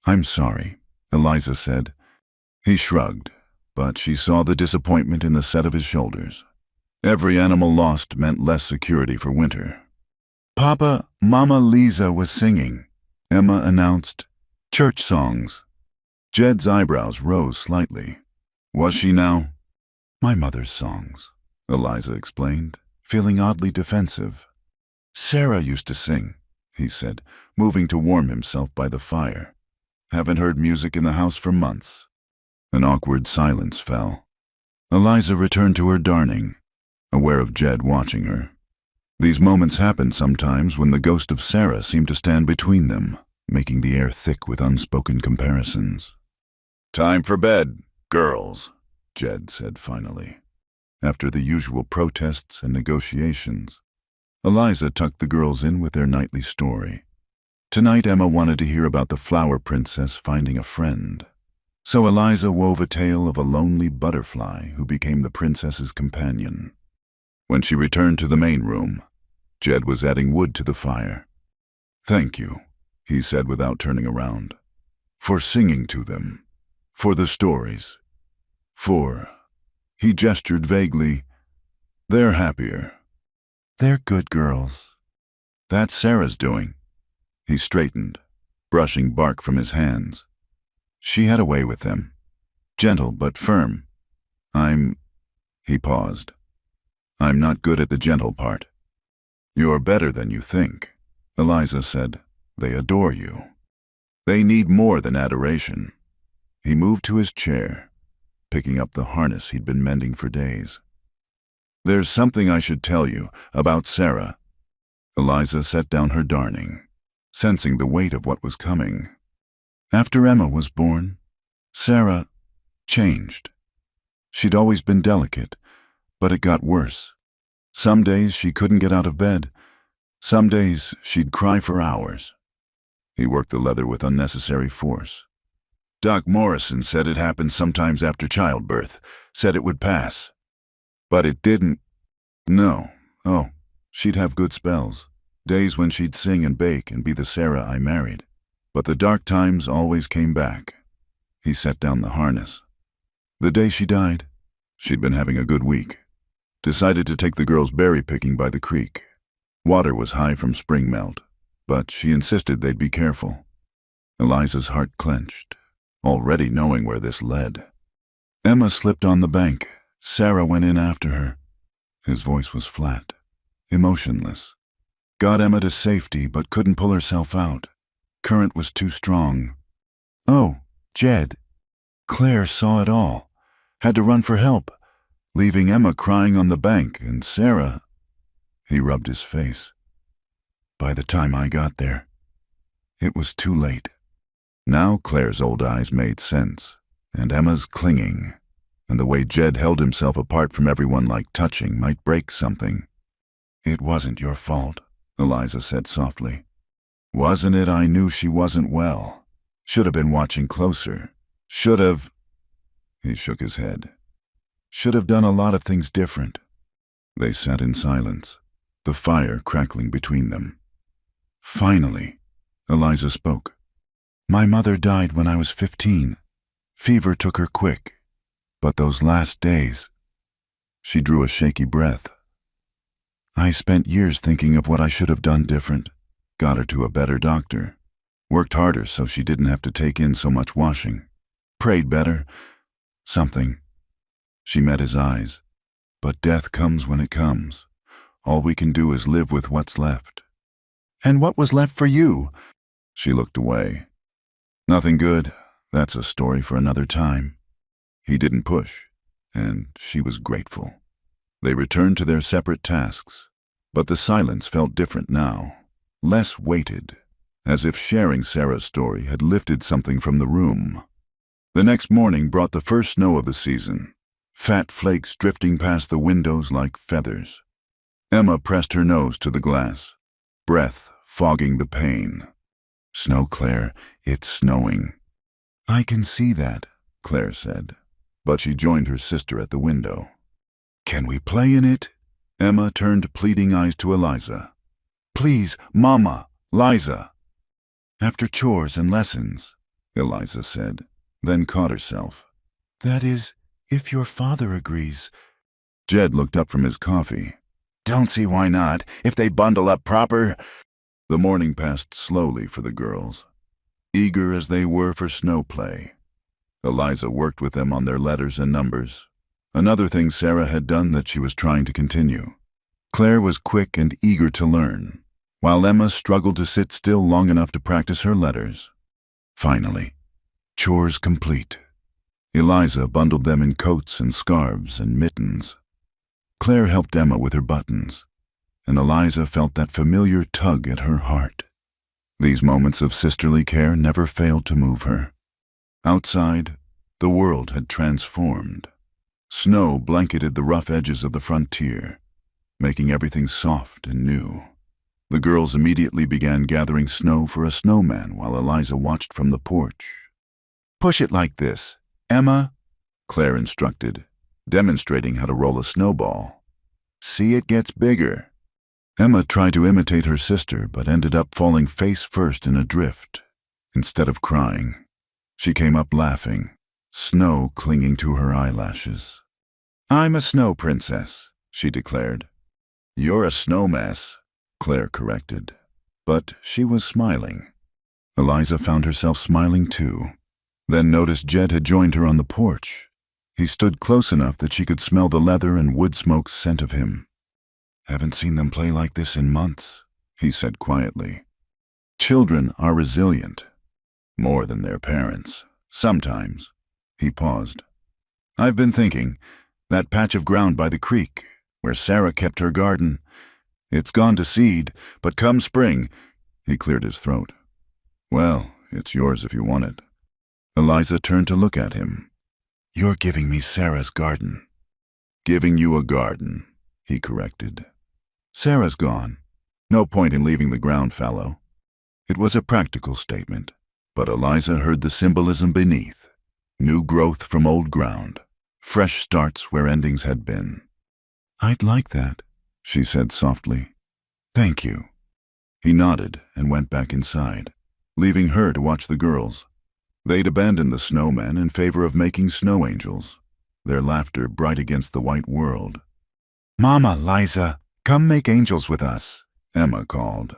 "I'm sorry," Eliza said. He shrugged, but she saw the disappointment in the set of his shoulders. Every animal lost meant less security for winter. "Papa, Mama Lisa was singing," Emma announced. "Church songs." Jed's eyebrows rose slightly. "Was she now?" "My mother's songs," Eliza explained, feeling oddly defensive. "Sarah used to sing," he said, moving to warm himself by the fire. "Haven't heard music in the house for months." An awkward silence fell. Eliza returned to her darning, aware of Jed watching her. These moments happened sometimes when the ghost of Sarah seemed to stand between them, making the air thick with unspoken comparisons. "Time for bed, girls," Jed said finally. After the usual protests and negotiations, Eliza tucked the girls in with their nightly story. Tonight Emma wanted to hear about the flower princess finding a friend. So Eliza wove a tale of a lonely butterfly who became the princess's companion. When she returned to the main room, Jed was adding wood to the fire. "Thank you," he said without turning around, "for singing to them, for the stories, for..." He gestured vaguely. "They're happier." "They're good girls." "That's Sarah's doing." He straightened, brushing bark from his hands. "She had a way with them. Gentle but firm. He paused. "I'm not good at the gentle part." "You're better than you think," Eliza said. "They adore you. They need more than adoration." He moved to his chair, picking up the harness he'd been mending for days. "There's something I should tell you about Sarah." Eliza set down her darning, sensing the weight of what was coming. After Emma was born, Sarah changed. She'd always been delicate, but it got worse. Some days she couldn't get out of bed. Some days she'd cry for hours. He worked the leather with unnecessary force. "Doc Morrison said it happened sometimes after childbirth, said it would pass. But it didn't." "No. Oh, she'd have good spells. Days when she'd sing and bake and be the Sarah I married. But the dark times always came back." He set down the harness. "The day she died, she'd been having a good week. Decided to take the girls berry picking by the creek. Water was high from spring melt, but she insisted they'd be careful." Eliza's heart clenched, already knowing where this led. Emma slipped on the bank. Sarah went in after her. His voice was flat, emotionless. "Got Emma to safety, but couldn't pull herself out. Current was too strong." "Oh, Jed." Claire saw it all. Had to run for help, leaving Emma crying on the bank, and Sarah... He rubbed his face. "By the time I got there, it was too late." Now Claire's old eyes made sense, and Emma's clinging, and the way Jed held himself apart from everyone like touching might break something. "It wasn't your fault," Eliza said softly. "Wasn't it? I knew she wasn't well. Should have been watching closer. Should have..." He shook his head. "Should have done a lot of things different." They sat in silence, the fire crackling between them. Finally, Eliza spoke. "My mother died when I was 15. Fever took her quick. But those last days..." She drew a shaky breath. "I spent years thinking of what I should have done different. Got her to a better doctor. Worked harder so she didn't have to take in so much washing. Prayed better. Something. She met his eyes. But death comes when it comes. All we can do is live with what's left. And what was left for you? She looked away. Nothing good. That's a story for another time. He didn't push, and she was grateful. They returned to their separate tasks, but the silence felt different now, less weighted, as if sharing Sarah's story had lifted something from the room. The next morning brought the first snow of the season, fat flakes drifting past the windows like feathers. Emma pressed her nose to the glass, breath fogging the pain. Snow, Claire, it's snowing. I can see that, Claire said, but she joined her sister at the window. Can we play in it? Emma turned pleading eyes to Eliza. Please, Mama, Liza. After chores and lessons, Eliza said, then caught herself. That is, if your father agrees. Jed looked up from his coffee. Don't see why not, if they bundle up proper. The morning passed slowly for the girls, eager as they were for snow play. Eliza worked with them on their letters and numbers, another thing Sarah had done that she was trying to continue. Claire was quick and eager to learn, while Emma struggled to sit still long enough to practice her letters. Finally, chores complete. Eliza bundled them in coats and scarves and mittens. Claire helped Emma with her buttons, and Eliza felt that familiar tug at her heart. These moments of sisterly care never failed to move her. Outside, the world had transformed. Snow blanketed the rough edges of the frontier, making everything soft and new. The girls immediately began gathering snow for a snowman while Eliza watched from the porch. Push it like this, Emma, Claire instructed, demonstrating how to roll a snowball. See, it gets bigger. Emma tried to imitate her sister, but ended up falling face first in a drift, instead of crying. She came up laughing, snow clinging to her eyelashes. I'm a snow princess, she declared. You're a snow mess, Claire corrected. But she was smiling. Eliza found herself smiling too, then noticed Jed had joined her on the porch. He stood close enough that she could smell the leather and wood smoke scent of him. Haven't seen them play like this in months, he said quietly. Children are resilient. More than their parents. Sometimes. He paused. I've been thinking, that patch of ground by the creek, where Sarah kept her garden, it's gone to seed, but come spring, he cleared his throat. Well, it's yours if you want it. Eliza turned to look at him. You're giving me Sarah's garden. Giving you a garden, he corrected. Sarah's gone. No point in leaving the ground fallow. It was a practical statement, but Eliza heard the symbolism beneath. New growth from old ground. Fresh starts where endings had been. I'd like that, she said softly. Thank you. He nodded and went back inside, leaving her to watch the girls. They'd abandoned the snowman in favor of making snow angels, their laughter bright against the white world. Mama, Liza, come make angels with us, Emma called.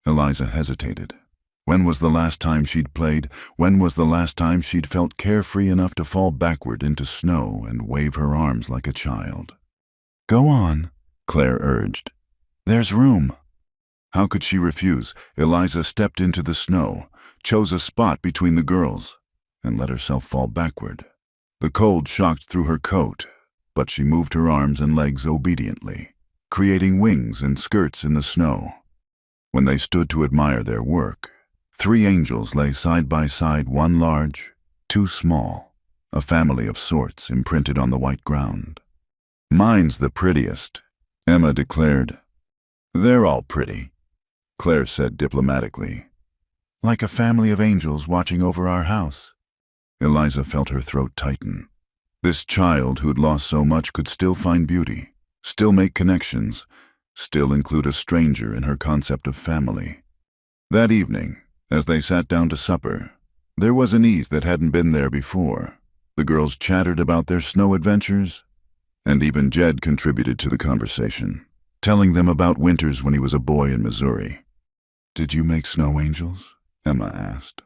Eliza hesitated. When was the last time she'd played? When was the last time she'd felt carefree enough to fall backward into snow and wave her arms like a child? Go on, Claire urged. There's room. How could she refuse? Eliza stepped into the snow, chose a spot between the girls, and let herself fall backward. The cold shocked through her coat, but she moved her arms and legs obediently, creating wings and skirts in the snow. When they stood to admire their work, 3 angels lay side by side, one large, 2 small, a family of sorts imprinted on the white ground. Mine's the prettiest, Emma declared. They're all pretty, Claire said diplomatically. Like a family of angels watching over our house. Eliza felt her throat tighten. This child who'd lost so much could still find beauty, still make connections, still include a stranger in her concept of family. That evening, as they sat down to supper, there was an ease that hadn't been there before. The girls chattered about their snow adventures, and even Jed contributed to the conversation, telling them about winters when he was a boy in Missouri. Did you make snow angels? Emma asked.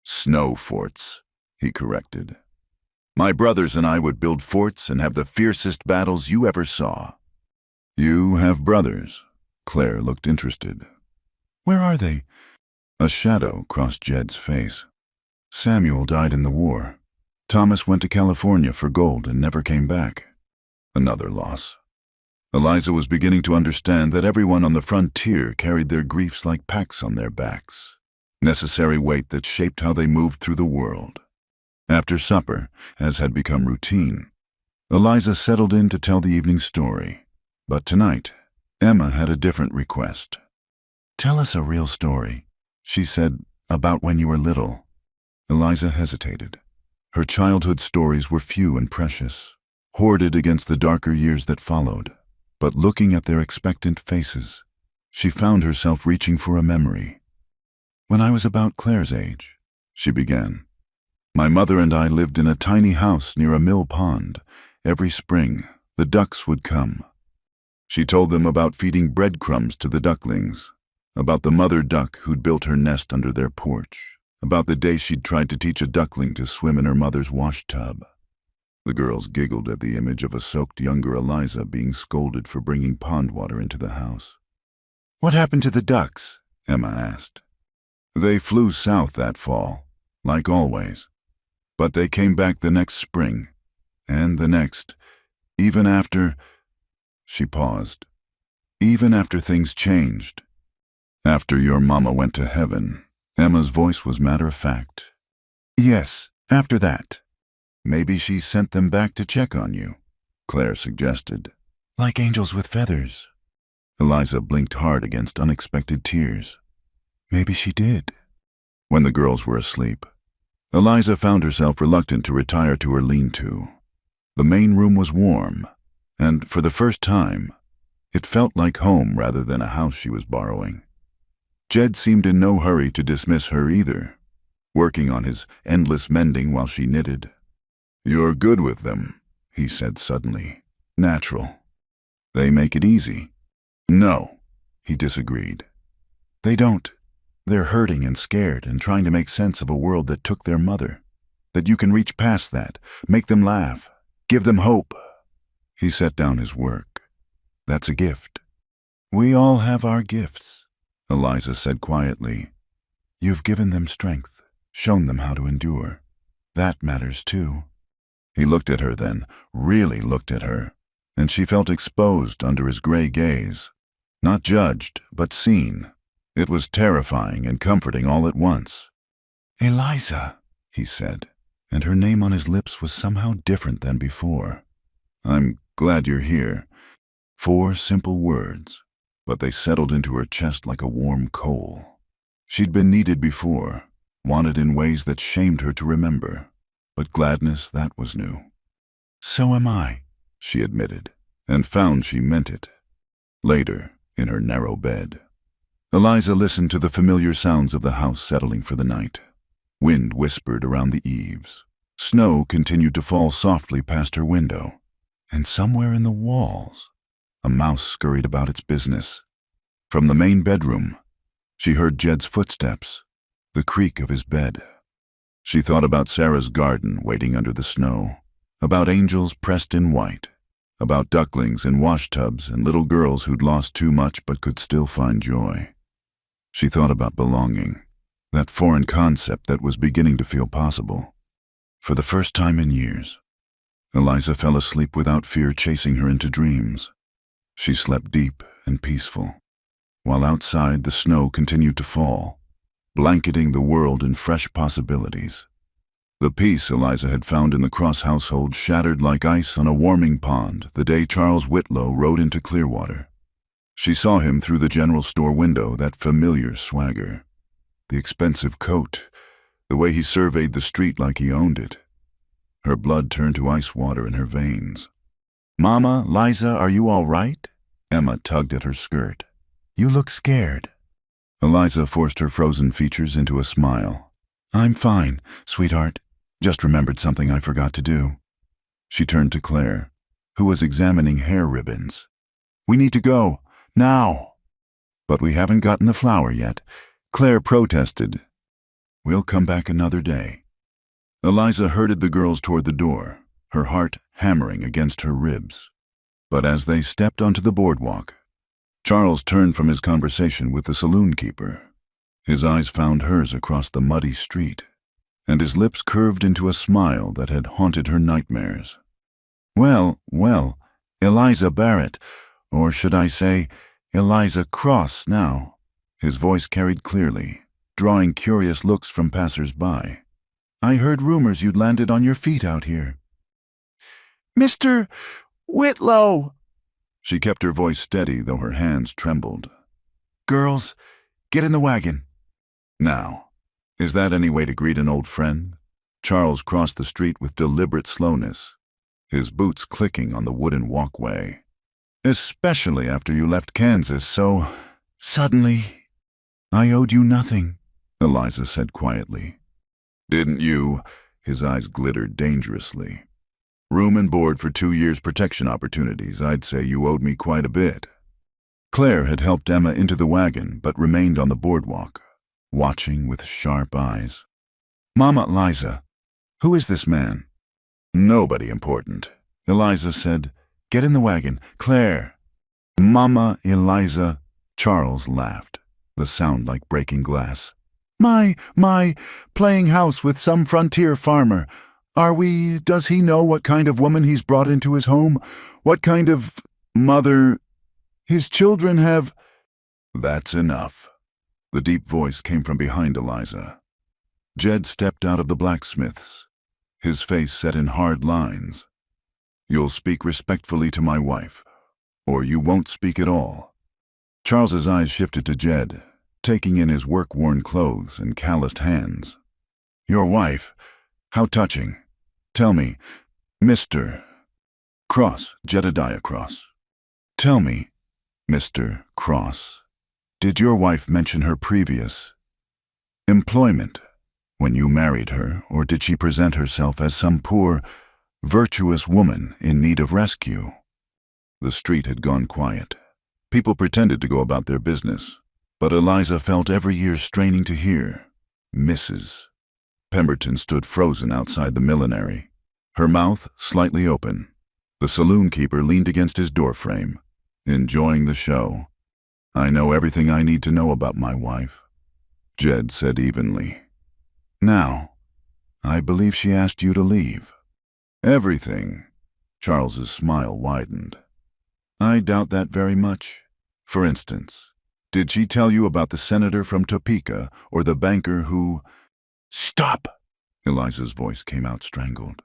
Snow forts, he corrected. My brothers and I would build forts and have the fiercest battles you ever saw." "You have brothers?" Claire looked interested. "Where are they?" A shadow crossed Jed's face. "Samuel died in the war. Thomas went to California for gold and never came back." Another loss. Eliza was beginning to understand that everyone on the frontier carried their griefs like packs on their backs, necessary weight that shaped how they moved through the world. After supper, as had become routine, Eliza settled in to tell the evening story. But tonight, Emma had a different request. "Tell us a real story," she said, "about when you were little." Eliza hesitated. Her childhood stories were few and precious, hoarded against the darker years that followed. But looking at their expectant faces, she found herself reaching for a memory. "When I was about Claire's age," she began, "my mother and I lived in a tiny house near a mill pond. Every spring, the ducks would come." She told them about feeding breadcrumbs to the ducklings, about the mother duck who'd built her nest under their porch, about the day she'd tried to teach a duckling to swim in her mother's wash tub. The girls giggled at the image of a soaked younger Eliza being scolded for bringing pond water into the house. "What happened to the ducks?" Emma asked. "They flew south that fall, like always. But they came back the next spring, and the next, even after—" She paused. "Even after things changed. After your mama went to heaven." Emma's voice was matter-of-fact. "Yes, after that. Maybe she sent them back to check on you," Claire suggested. "Like angels with feathers." Eliza blinked hard against unexpected tears. "Maybe she did." When the girls were asleep, Eliza found herself reluctant to retire to her lean-to. The main room was warm, and for the first time, it felt like home rather than a house she was borrowing. Jed seemed in no hurry to dismiss her either, working on his endless mending while she knitted. "You're good with them," he said suddenly. "Natural. They make it easy." "No," he disagreed. "They don't. They're hurting and scared and trying to make sense of a world that took their mother. That you can reach past that, make them laugh, give them hope." He set down his work. "That's a gift." "We all have our gifts," Eliza said quietly. "You've given them strength, shown them how to endure. That matters too." He looked at her then, really looked at her, and she felt exposed under his gray gaze. Not judged, but seen. It was terrifying and comforting all at once. "Eliza," he said, and her name on his lips was somehow different than before. "I'm glad you're here." 4 simple words, but they settled into her chest like a warm coal. She'd been needed before, wanted in ways that shamed her to remember. But gladness, that was new. "So am I," she admitted, and found she meant it. Later, in her narrow bed, Eliza listened to the familiar sounds of the house settling for the night. Wind whispered around the eaves. Snow continued to fall softly past her window. And somewhere in the walls, a mouse scurried about its business. From the main bedroom, she heard Jed's footsteps, the creak of his bed. She thought about Sarah's garden waiting under the snow, about angels pressed in white, about ducklings in washtubs and little girls who'd lost too much but could still find joy. She thought about belonging, that foreign concept that was beginning to feel possible. For the first time in years, Eliza fell asleep without fear chasing her into dreams. She slept deep and peaceful, while outside the snow continued to fall, blanketing the world in fresh possibilities. The peace Eliza had found in the Cross household shattered like ice on a warming pond the day Charles Whitlow rode into Clearwater. She saw him through the general store window, that familiar swagger, the expensive coat, the way he surveyed the street like he owned it. Her blood turned to ice water in her veins. "Mama, Liza, are you all right?" Emma tugged at her skirt. "You look scared." Eliza forced her frozen features into a smile. "I'm fine, sweetheart. Just remembered something I forgot to do." She turned to Claire, who was examining hair ribbons. "We need to go, now." "But we haven't gotten the flour yet," Claire protested. "We'll come back another day." Eliza herded the girls toward the door, her heart hammering against her ribs. But as they stepped onto the boardwalk, Charles turned from his conversation with the saloon keeper. His eyes found hers across the muddy street, and his lips curved into a smile that had haunted her nightmares. Well, Eliza Barrett, or should I say, Eliza Cross now. His voice carried clearly, drawing curious looks from passers-by. I heard rumors you'd landed on your feet out here. Mr. Whitlow! She kept her voice steady, though her hands trembled. Girls, get in the wagon. Now, is that any way to greet an old friend? Charles crossed the street with deliberate slowness, his boots clicking on the wooden walkway. Especially after you left Kansas so suddenly. I owed you nothing, Eliza said quietly. Didn't you? His eyes glittered dangerously. Room and board for 2 years' protection opportunities. I'd say you owed me quite a bit. Claire had helped Emma into the wagon, but remained on the boardwalk, watching with sharp eyes. Mama Eliza, who is this man? Nobody important. Eliza said, Get in the wagon. Claire. Mama Eliza. Charles laughed, the sound like breaking glass. My, playing house with some frontier farmer. Does he know what kind of woman he's brought into his home? What kind of mother his children have? That's enough. The deep voice came from behind Eliza. Jed stepped out of the blacksmith's, his face set in hard lines. You'll speak respectfully to my wife, or you won't speak at all. Charles's eyes shifted to Jed, taking in his work-worn clothes and calloused hands. Your wife? How touching. Tell me, Mr. Cross, Jedediah Cross. Tell me, Mr. Cross, did your wife mention her previous employment when you married her, or did she present herself as some poor, virtuous woman in need of rescue? The street had gone quiet. People pretended to go about their business, but Eliza felt every ear straining to hear. Mrs. Pemberton stood frozen outside the millinery, her mouth slightly open. The saloon keeper leaned against his doorframe, enjoying the show. I know everything I need to know about my wife, Jed said evenly. Now, I believe she asked you to leave. Everything. Charles's smile widened. I doubt that very much. For instance, did she tell you about the senator from Topeka or the banker who... Stop! Eliza's voice came out strangled.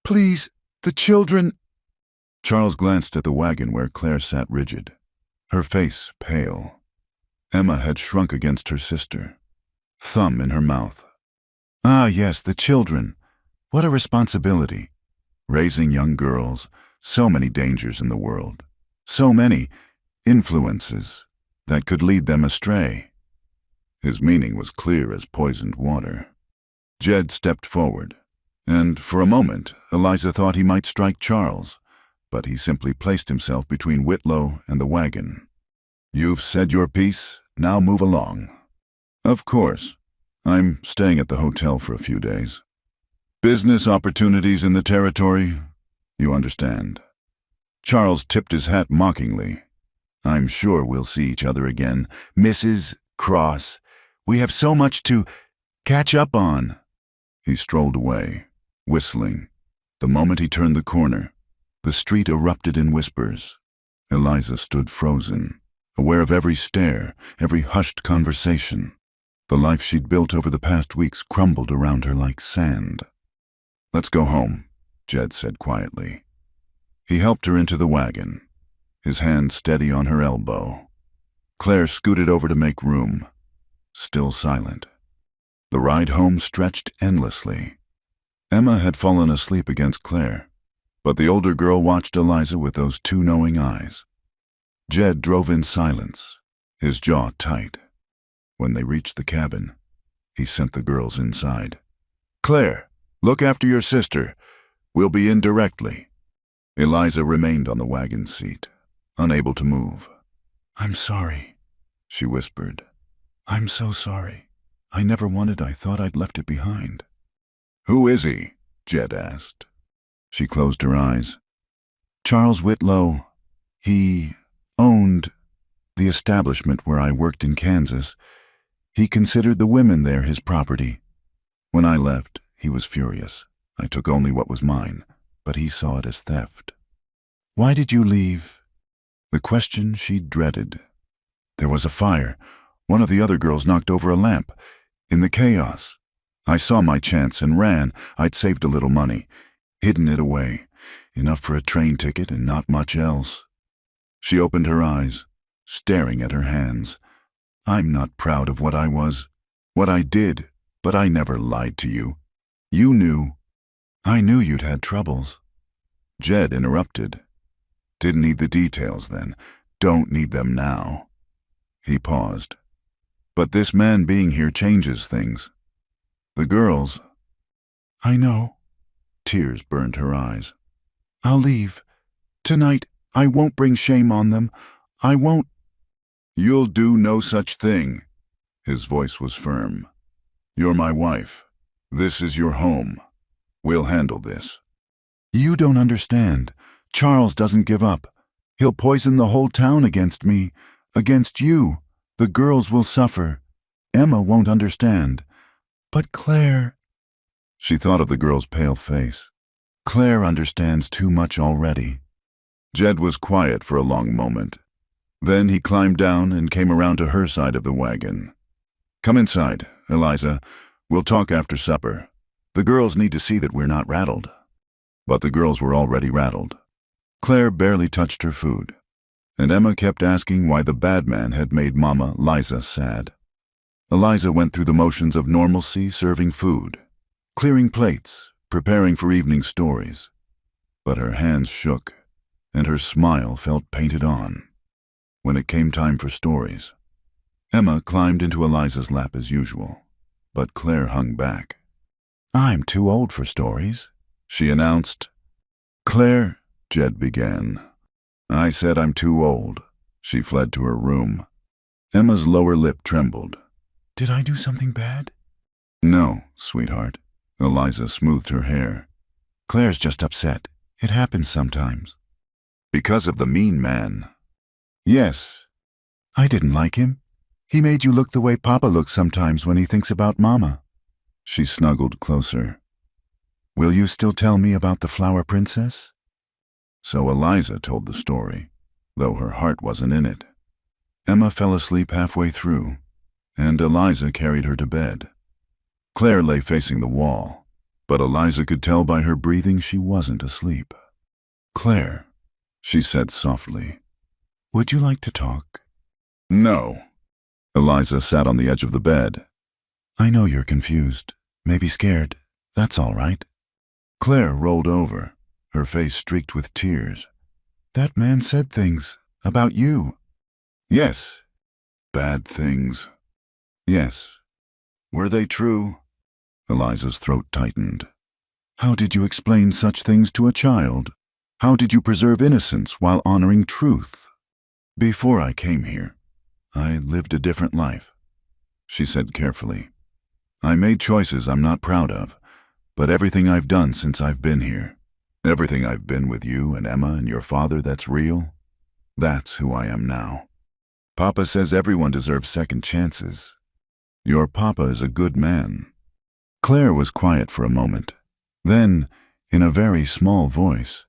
Please, the children... Charles glanced at the wagon where Claire sat rigid, her face pale. Emma had shrunk against her sister, thumb in her mouth. Ah, yes, the children. What a responsibility. Raising young girls, so many dangers in the world, so many influences that could lead them astray. His meaning was clear as poisoned water. Jed stepped forward, and for a moment Eliza thought he might strike Charles, but he simply placed himself between Whitlow and the wagon. You've said your piece, now move along. Of course. I'm staying at the hotel for a few days. Business opportunities in the territory, you understand. Charles tipped his hat mockingly. I'm sure we'll see each other again, Mrs. Cross. We have so much to catch up on. He strolled away, whistling. The moment he turned the corner, the street erupted in whispers. Eliza stood frozen, aware of every stare, every hushed conversation. The life she'd built over the past weeks crumbled around her like sand. Let's go home, Jed said quietly. He helped her into the wagon, his hand steady on her elbow. Claire scooted over to make room, still silent. The ride home stretched endlessly. Emma had fallen asleep against Claire, but the older girl watched Eliza with those two knowing eyes. Jed drove in silence, his jaw tight. When they reached the cabin, he sent the girls inside. Claire, look after your sister. We'll be in directly. Eliza remained on the wagon seat, unable to move. I'm sorry, she whispered. I'm so sorry. I never wanted. I thought I'd left it behind. Who is he? Jed asked. She closed her eyes. Charles Whitlow. He owned the establishment where I worked in Kansas. He considered the women there his property. When I left, he was furious. I took only what was mine, but he saw it as theft. Why did you leave? The question she dreaded. There was a fire. One of the other girls knocked over a lamp. In the chaos, I saw my chance and ran. I'd saved a little money, hidden it away, enough for a train ticket and not much else. She opened her eyes, staring at her hands. I'm not proud of what I was, what I did, but I never lied to you. You knew. I knew you'd had troubles. Jed interrupted. Didn't need the details then. Don't need them now. He paused. But this man being here changes things. The girls. I know. Tears burned her eyes. I'll leave. Tonight, I won't bring shame on them. I won't. You'll do no such thing. His voice was firm. You're my wife. This is your home. We'll handle this. You don't understand. Charles doesn't give up. He'll poison the whole town against me, against you. The girls will suffer. Emma won't understand. But Claire... She thought of the girl's pale face. Claire understands too much already. Jed was quiet for a long moment. Then he climbed down and came around to her side of the wagon. Come inside, Eliza. We'll talk after supper. The girls need to see that we're not rattled. But the girls were already rattled. Claire barely touched her food, and Emma kept asking why the bad man had made Mama Liza sad. Eliza went through the motions of normalcy, serving food, clearing plates, preparing for evening stories. But her hands shook, and her smile felt painted on. When it came time for stories, Emma climbed into Eliza's lap as usual, but Claire hung back. I'm too old for stories, she announced. Claire, Jed began. I said I'm too old. She fled to her room. Emma's lower lip trembled. Did I do something bad? No, sweetheart. Eliza smoothed her hair. Claire's just upset. It happens sometimes. Because of the mean man. Yes. I didn't like him. He made you look the way Papa looks sometimes when he thinks about Mama. She snuggled closer. Will you still tell me about the Flower Princess? So Eliza told the story, though her heart wasn't in it. Emma fell asleep halfway through, and Eliza carried her to bed. Claire lay facing the wall, but Eliza could tell by her breathing she wasn't asleep. Claire, she said softly, would you like to talk? No. Eliza sat on the edge of the bed. I know you're confused, maybe scared. That's all right. Claire rolled over, her face streaked with tears. That man said things about you. Yes. Bad things. Yes. Were they true? Eliza's throat tightened. How did you explain such things to a child? How did you preserve innocence while honoring truth? Before I came here, I lived a different life, she said carefully. I made choices I'm not proud of, but everything I've done since I've been here, everything I've been with you and Emma and your father that's real, that's who I am now. Papa says everyone deserves second chances. Your papa is a good man. Claire was quiet for a moment. Then, in a very small voice,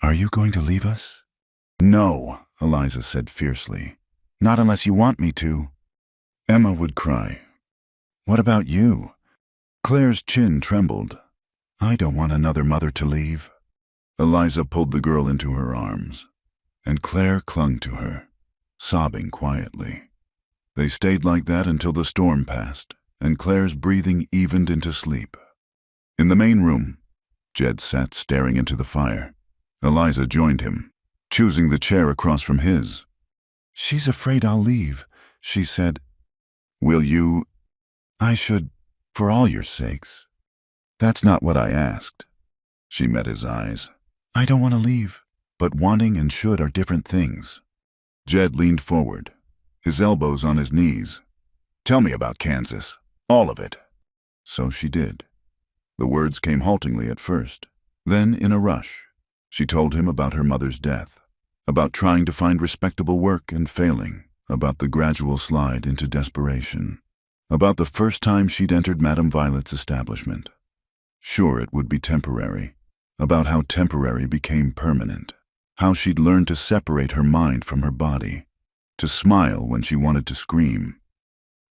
Are you going to leave us? No, Eliza said fiercely. Not unless you want me to. Emma would cry. What about you? Claire's chin trembled. I don't want another mother to leave. Eliza pulled the girl into her arms, and Claire clung to her, sobbing quietly. They stayed like that until the storm passed, and Claire's breathing evened into sleep. In the main room, Jed sat staring into the fire. Eliza joined him, choosing the chair across from his. She's afraid I'll leave, she said. Will you? I should, for all your sakes. That's not what I asked. She met his eyes. I don't want to leave, but wanting and should are different things. Jed leaned forward, his elbows on his knees. Tell me about Kansas, all of it. So she did. The words came haltingly at first. Then, in a rush, she told him about her mother's death, about trying to find respectable work and failing, about the gradual slide into desperation, about the first time she'd entered Madame Violet's establishment. Sure, it would be temporary, about how temporary became permanent, how she'd learned to separate her mind from her body, to smile when she wanted to scream.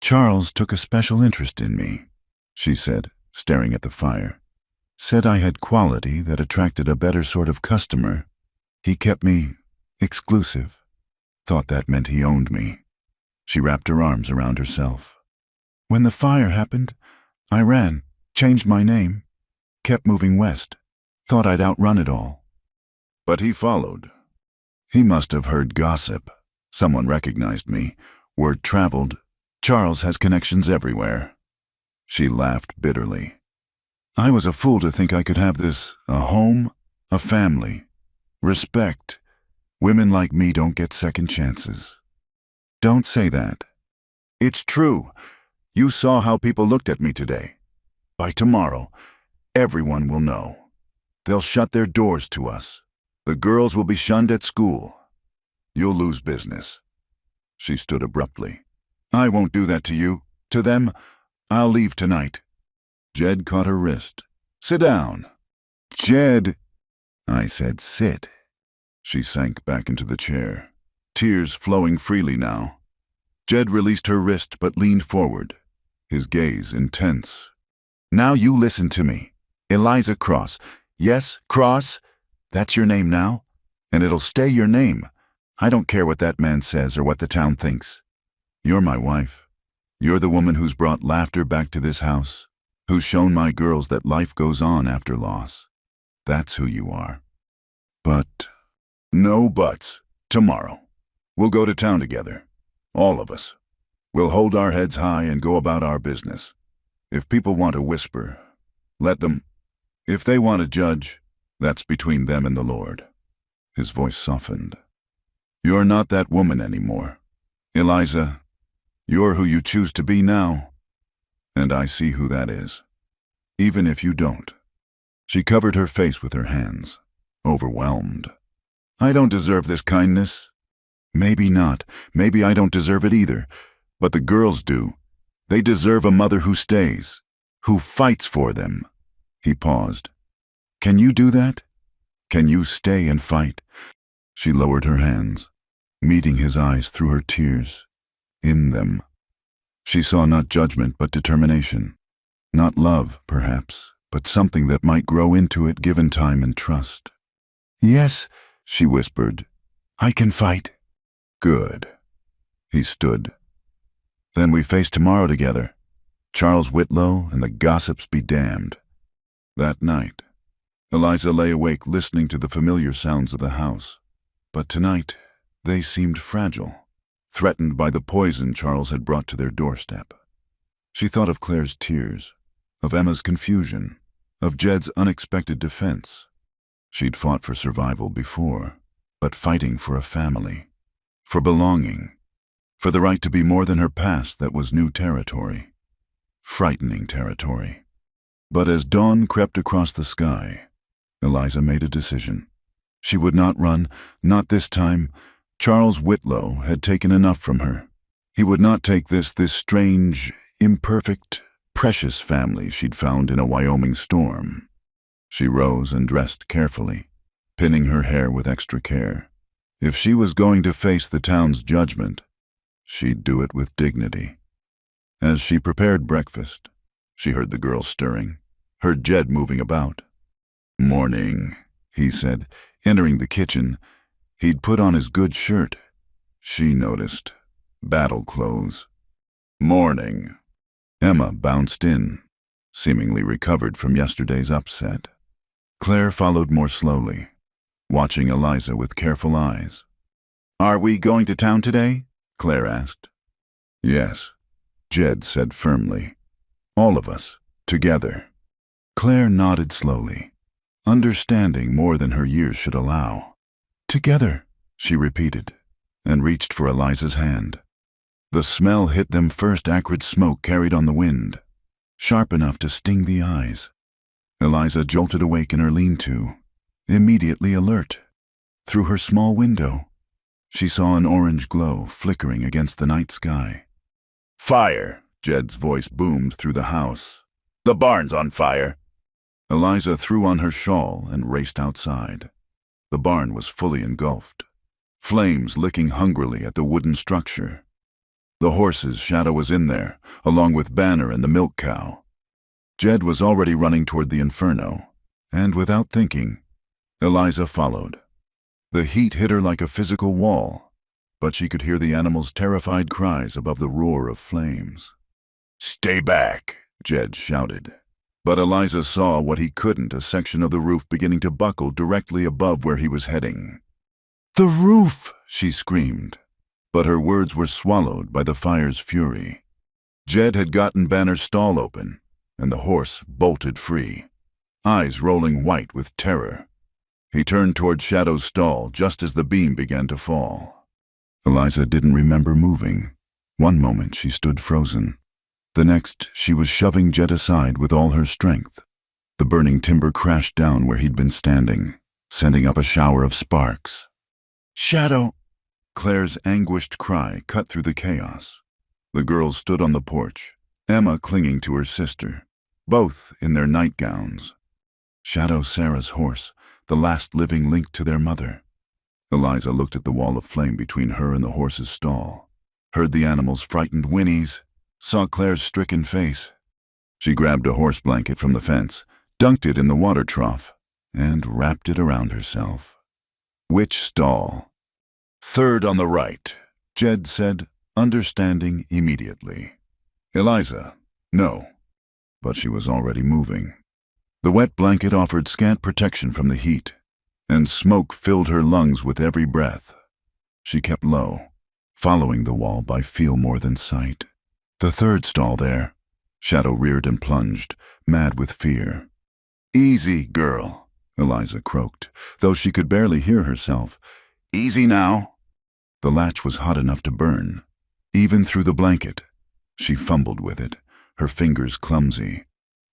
"Charles took a special interest in me," she said, staring at the fire. "Said I had quality that attracted a better sort of customer. He kept me exclusive. Thought that meant he owned me." She wrapped her arms around herself. "When the fire happened, I ran, changed my name, kept moving west. Thought I'd outrun it all." But he followed. He must have heard gossip. Someone recognized me. Word traveled. Charles has connections everywhere. She laughed bitterly. "I was a fool to think I could have this, a home, a family, respect. Women like me don't get second chances." "Don't say that." "It's true. You saw how people looked at me today. By tomorrow, everyone will know. They'll shut their doors to us. The girls will be shunned at school. You'll lose business." She stood abruptly. "I won't do that to you. To them, I'll leave tonight." Jed caught her wrist. "Sit down." "Jed." "I said sit." She sank back into the chair, tears flowing freely now. Jed released her wrist but leaned forward, his gaze intense. "Now you listen to me. Eliza Cross. Yes, Cross. That's your name now, and it'll stay your name. I don't care what that man says or what the town thinks. You're my wife. You're the woman who's brought laughter back to this house, who's shown my girls that life goes on after loss. That's who you are." "But..." "No buts. Tomorrow. We'll go to town together. All of us. We'll hold our heads high and go about our business. If people want to whisper, let them. If they want to judge, that's between them and the Lord." His voice softened. "You're not that woman anymore. Eliza, you're who you choose to be now. And I see who that is. Even if you don't." She covered her face with her hands, overwhelmed. "I don't deserve this kindness." "Maybe not. Maybe I don't deserve it either. But the girls do. They deserve a mother who stays, who fights for them." He paused. "Can you do that? Can you stay and fight?" She lowered her hands, meeting his eyes through her tears. In them, she saw not judgment but determination. Not love, perhaps, but something that might grow into it given time and trust. "Yes," she whispered. "I can fight." "Good." He stood. "Then we face tomorrow together. Charles Whitlow and the gossips be damned." That night, Eliza lay awake listening to the familiar sounds of the house. But tonight, they seemed fragile, threatened by the poison Charles had brought to their doorstep. She thought of Claire's tears, of Emma's confusion, of Jed's unexpected defense. She'd fought for survival before, but fighting for a family, for belonging, for the right to be more than her past that was new territory, frightening territory. But as dawn crept across the sky, Eliza made a decision. She would not run, not this time. Charles Whitlow had taken enough from her. He would not take this strange, imperfect, precious family she'd found in a Wyoming storm. She rose and dressed carefully, pinning her hair with extra care. If she was going to face the town's judgment, she'd do it with dignity. As she prepared breakfast, she heard the girls stirring, heard Jed moving about. "Morning," he said, entering the kitchen. He'd put on his good shirt. She noticed. Battle clothes. "Morning." Emma bounced in, seemingly recovered from yesterday's upset. Claire followed more slowly, watching Eliza with careful eyes. "Are we going to town today?" Claire asked. "Yes," Jed said firmly. "All of us, together." Claire nodded slowly, understanding more than her years should allow. "Together," she repeated, and reached for Eliza's hand. The smell hit them first, acrid smoke carried on the wind, sharp enough to sting the eyes. Eliza jolted awake in her lean-to, immediately alert. Through her small window, she saw an orange glow flickering against the night sky. "Fire!" Jed's voice boomed through the house. "The barn's on fire!" Eliza threw on her shawl and raced outside. The barn was fully engulfed, flames licking hungrily at the wooden structure. The horse's shadow was in there, along with Banner and the milk cow. Jed was already running toward the inferno, and without thinking, Eliza followed. The heat hit her like a physical wall, but she could hear the animals' terrified cries above the roar of flames. "Stay back," Jed shouted. But Eliza saw what he couldn't, a section of the roof beginning to buckle directly above where he was heading. "The roof!" she screamed, but her words were swallowed by the fire's fury. Jed had gotten Banner's stall open, and the horse bolted free, eyes rolling white with terror. He turned toward Shadow's stall just as the beam began to fall. Eliza didn't remember moving. One moment she stood frozen. The next, she was shoving Jed aside with all her strength. The burning timber crashed down where he'd been standing, sending up a shower of sparks. "Shadow!" Claire's anguished cry cut through the chaos. The girls stood on the porch, Emma clinging to her sister, both in their nightgowns. Shadow, Sarah's horse, the last living link to their mother. Eliza looked at the wall of flame between her and the horse's stall, heard the animals' frightened whinnies, saw Claire's stricken face. She grabbed a horse blanket from the fence, dunked it in the water trough, and wrapped it around herself. "Which stall?" "Third on the right," Jed said, understanding immediately. Eliza, no, but she was already moving. The wet blanket offered scant protection from the heat, and smoke filled her lungs with every breath. She kept low, following the wall by feel more than sight. "The third stall there." Shadow reared and plunged, mad with fear. "Easy, girl," Eliza croaked, though she could barely hear herself. "Easy now." The latch was hot enough to burn, even through the blanket. She fumbled with it, her fingers clumsy,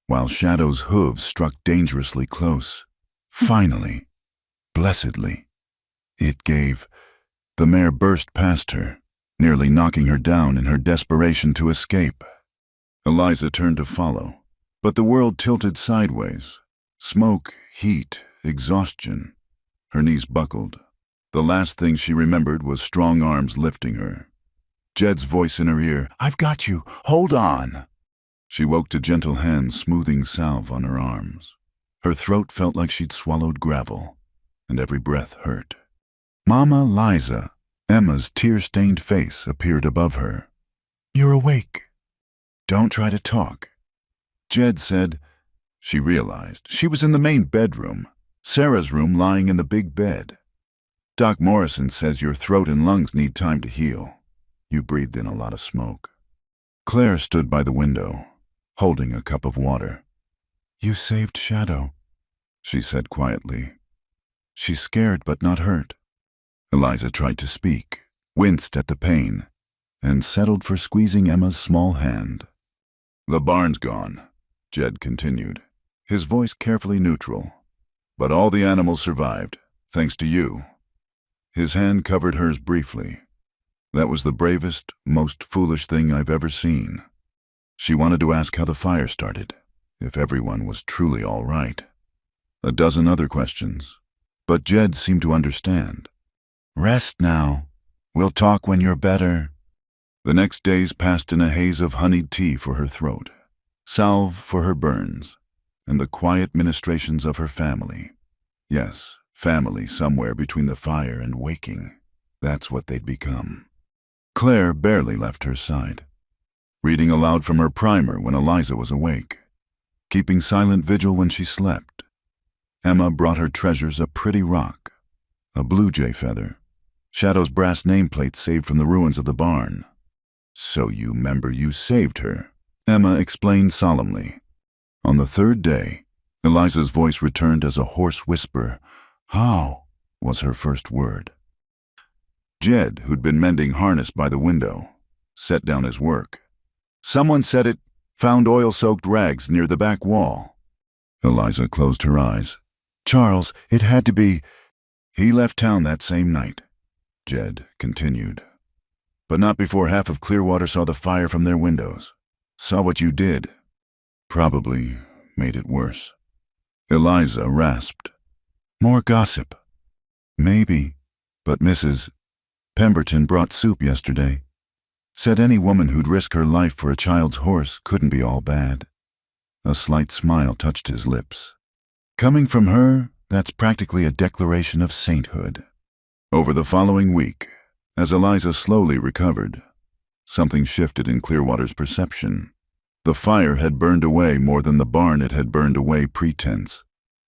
while Shadow's hooves struck dangerously close. Finally, blessedly, it gave. The mare burst past her, nearly knocking her down in her desperation to escape. Eliza turned to follow, but the world tilted sideways. Smoke, heat, exhaustion. Her knees buckled. The last thing she remembered was strong arms lifting her. Jed's voice in her ear, "I've got you, hold on." She woke to gentle hands smoothing salve on her arms. Her throat felt like she'd swallowed gravel, and every breath hurt. "Mama Liza," Emma's tear-stained face appeared above her. "You're awake. Don't try to talk." Jed said. She realized she was in the main bedroom, Sarah's room lying in the big bed. "Doc Morrison says your throat and lungs need time to heal. You breathed in a lot of smoke." Claire stood by the window, holding a cup of water. "You saved Shadow," she said quietly. "She's scared but not hurt." Eliza tried to speak, winced at the pain, and settled for squeezing Emma's small hand. "The barn's gone," Jed continued, his voice carefully neutral. "But all the animals survived, thanks to you." His hand covered hers briefly. That was the bravest, most foolish thing I've ever seen. She wanted to ask how the fire started, if everyone was truly all right. A dozen other questions, but Jed seemed to understand. "Rest now. We'll talk when you're better." The next days passed in a haze of honeyed tea for her throat, salve for her burns, and the quiet ministrations of her family. Yes, family somewhere between the fire and waking. That's what they'd become. Claire barely left her side, reading aloud from her primer when Eliza was awake, keeping silent vigil when she slept. Emma brought her treasures a pretty rock, a blue jay feather, Shadow's brass nameplate saved from the ruins of the barn. "So you remember you saved her," Emma explained solemnly. On the third day, Eliza's voice returned as a hoarse whisper. "How?" was her first word. Jed, who'd been mending harness by the window, set down his work. "Someone said it found oil-soaked rags near the back wall." Eliza closed her eyes. Charles, it had to be. He left town that same night, Jed continued. But not before half of Clearwater saw the fire from their windows. Saw what you did. Probably made it worse. Eliza rasped. More gossip. Maybe, but Mrs. Pemberton brought soup yesterday. Said any woman who'd risk her life for a child's horse couldn't be all bad. A slight smile touched his lips. Coming from her, that's practically a declaration of sainthood. Over the following week, as Eliza slowly recovered, something shifted in Clearwater's perception. The fire had burned away more than the barn it had burned away pretense.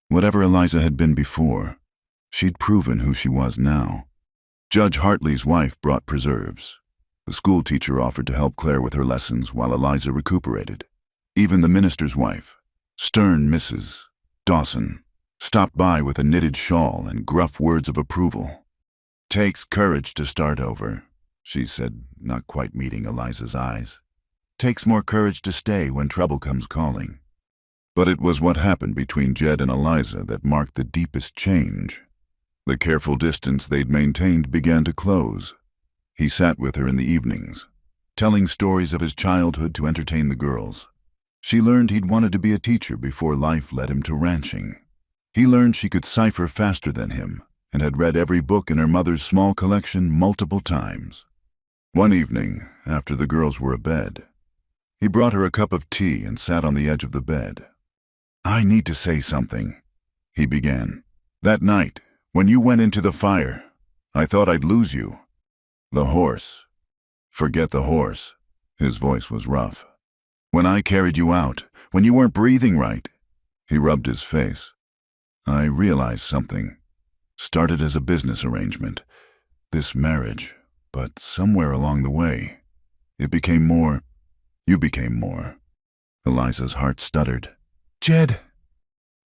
Whatever Eliza had been before, she'd proven who she was now. Judge Hartley's wife brought preserves. The school teacher offered to help Claire with her lessons while Eliza recuperated. Even the minister's wife, stern Mrs. Dawson, stopped by with a knitted shawl and gruff words of approval. Takes courage to start over, she said, not quite meeting Eliza's eyes. Takes more courage to stay when trouble comes calling. But it was what happened between Jed and Eliza that marked the deepest change. The careful distance they'd maintained began to close. He sat with her in the evenings, telling stories of his childhood to entertain the girls. She learned he'd wanted to be a teacher before life led him to ranching. He learned she could cipher faster than him and had read every book in her mother's small collection multiple times. One evening, after the girls were abed, he brought her a cup of tea and sat on the edge of the bed. I need to say something, he began. That night, when you went into the fire, I thought I'd lose you. The horse. Forget the horse. His voice was rough. When I carried you out, when you weren't breathing right. He rubbed his face. I realized something. Started as a business arrangement. This marriage. But somewhere along the way, it became more. You became more. Eliza's heart stuttered. Jed,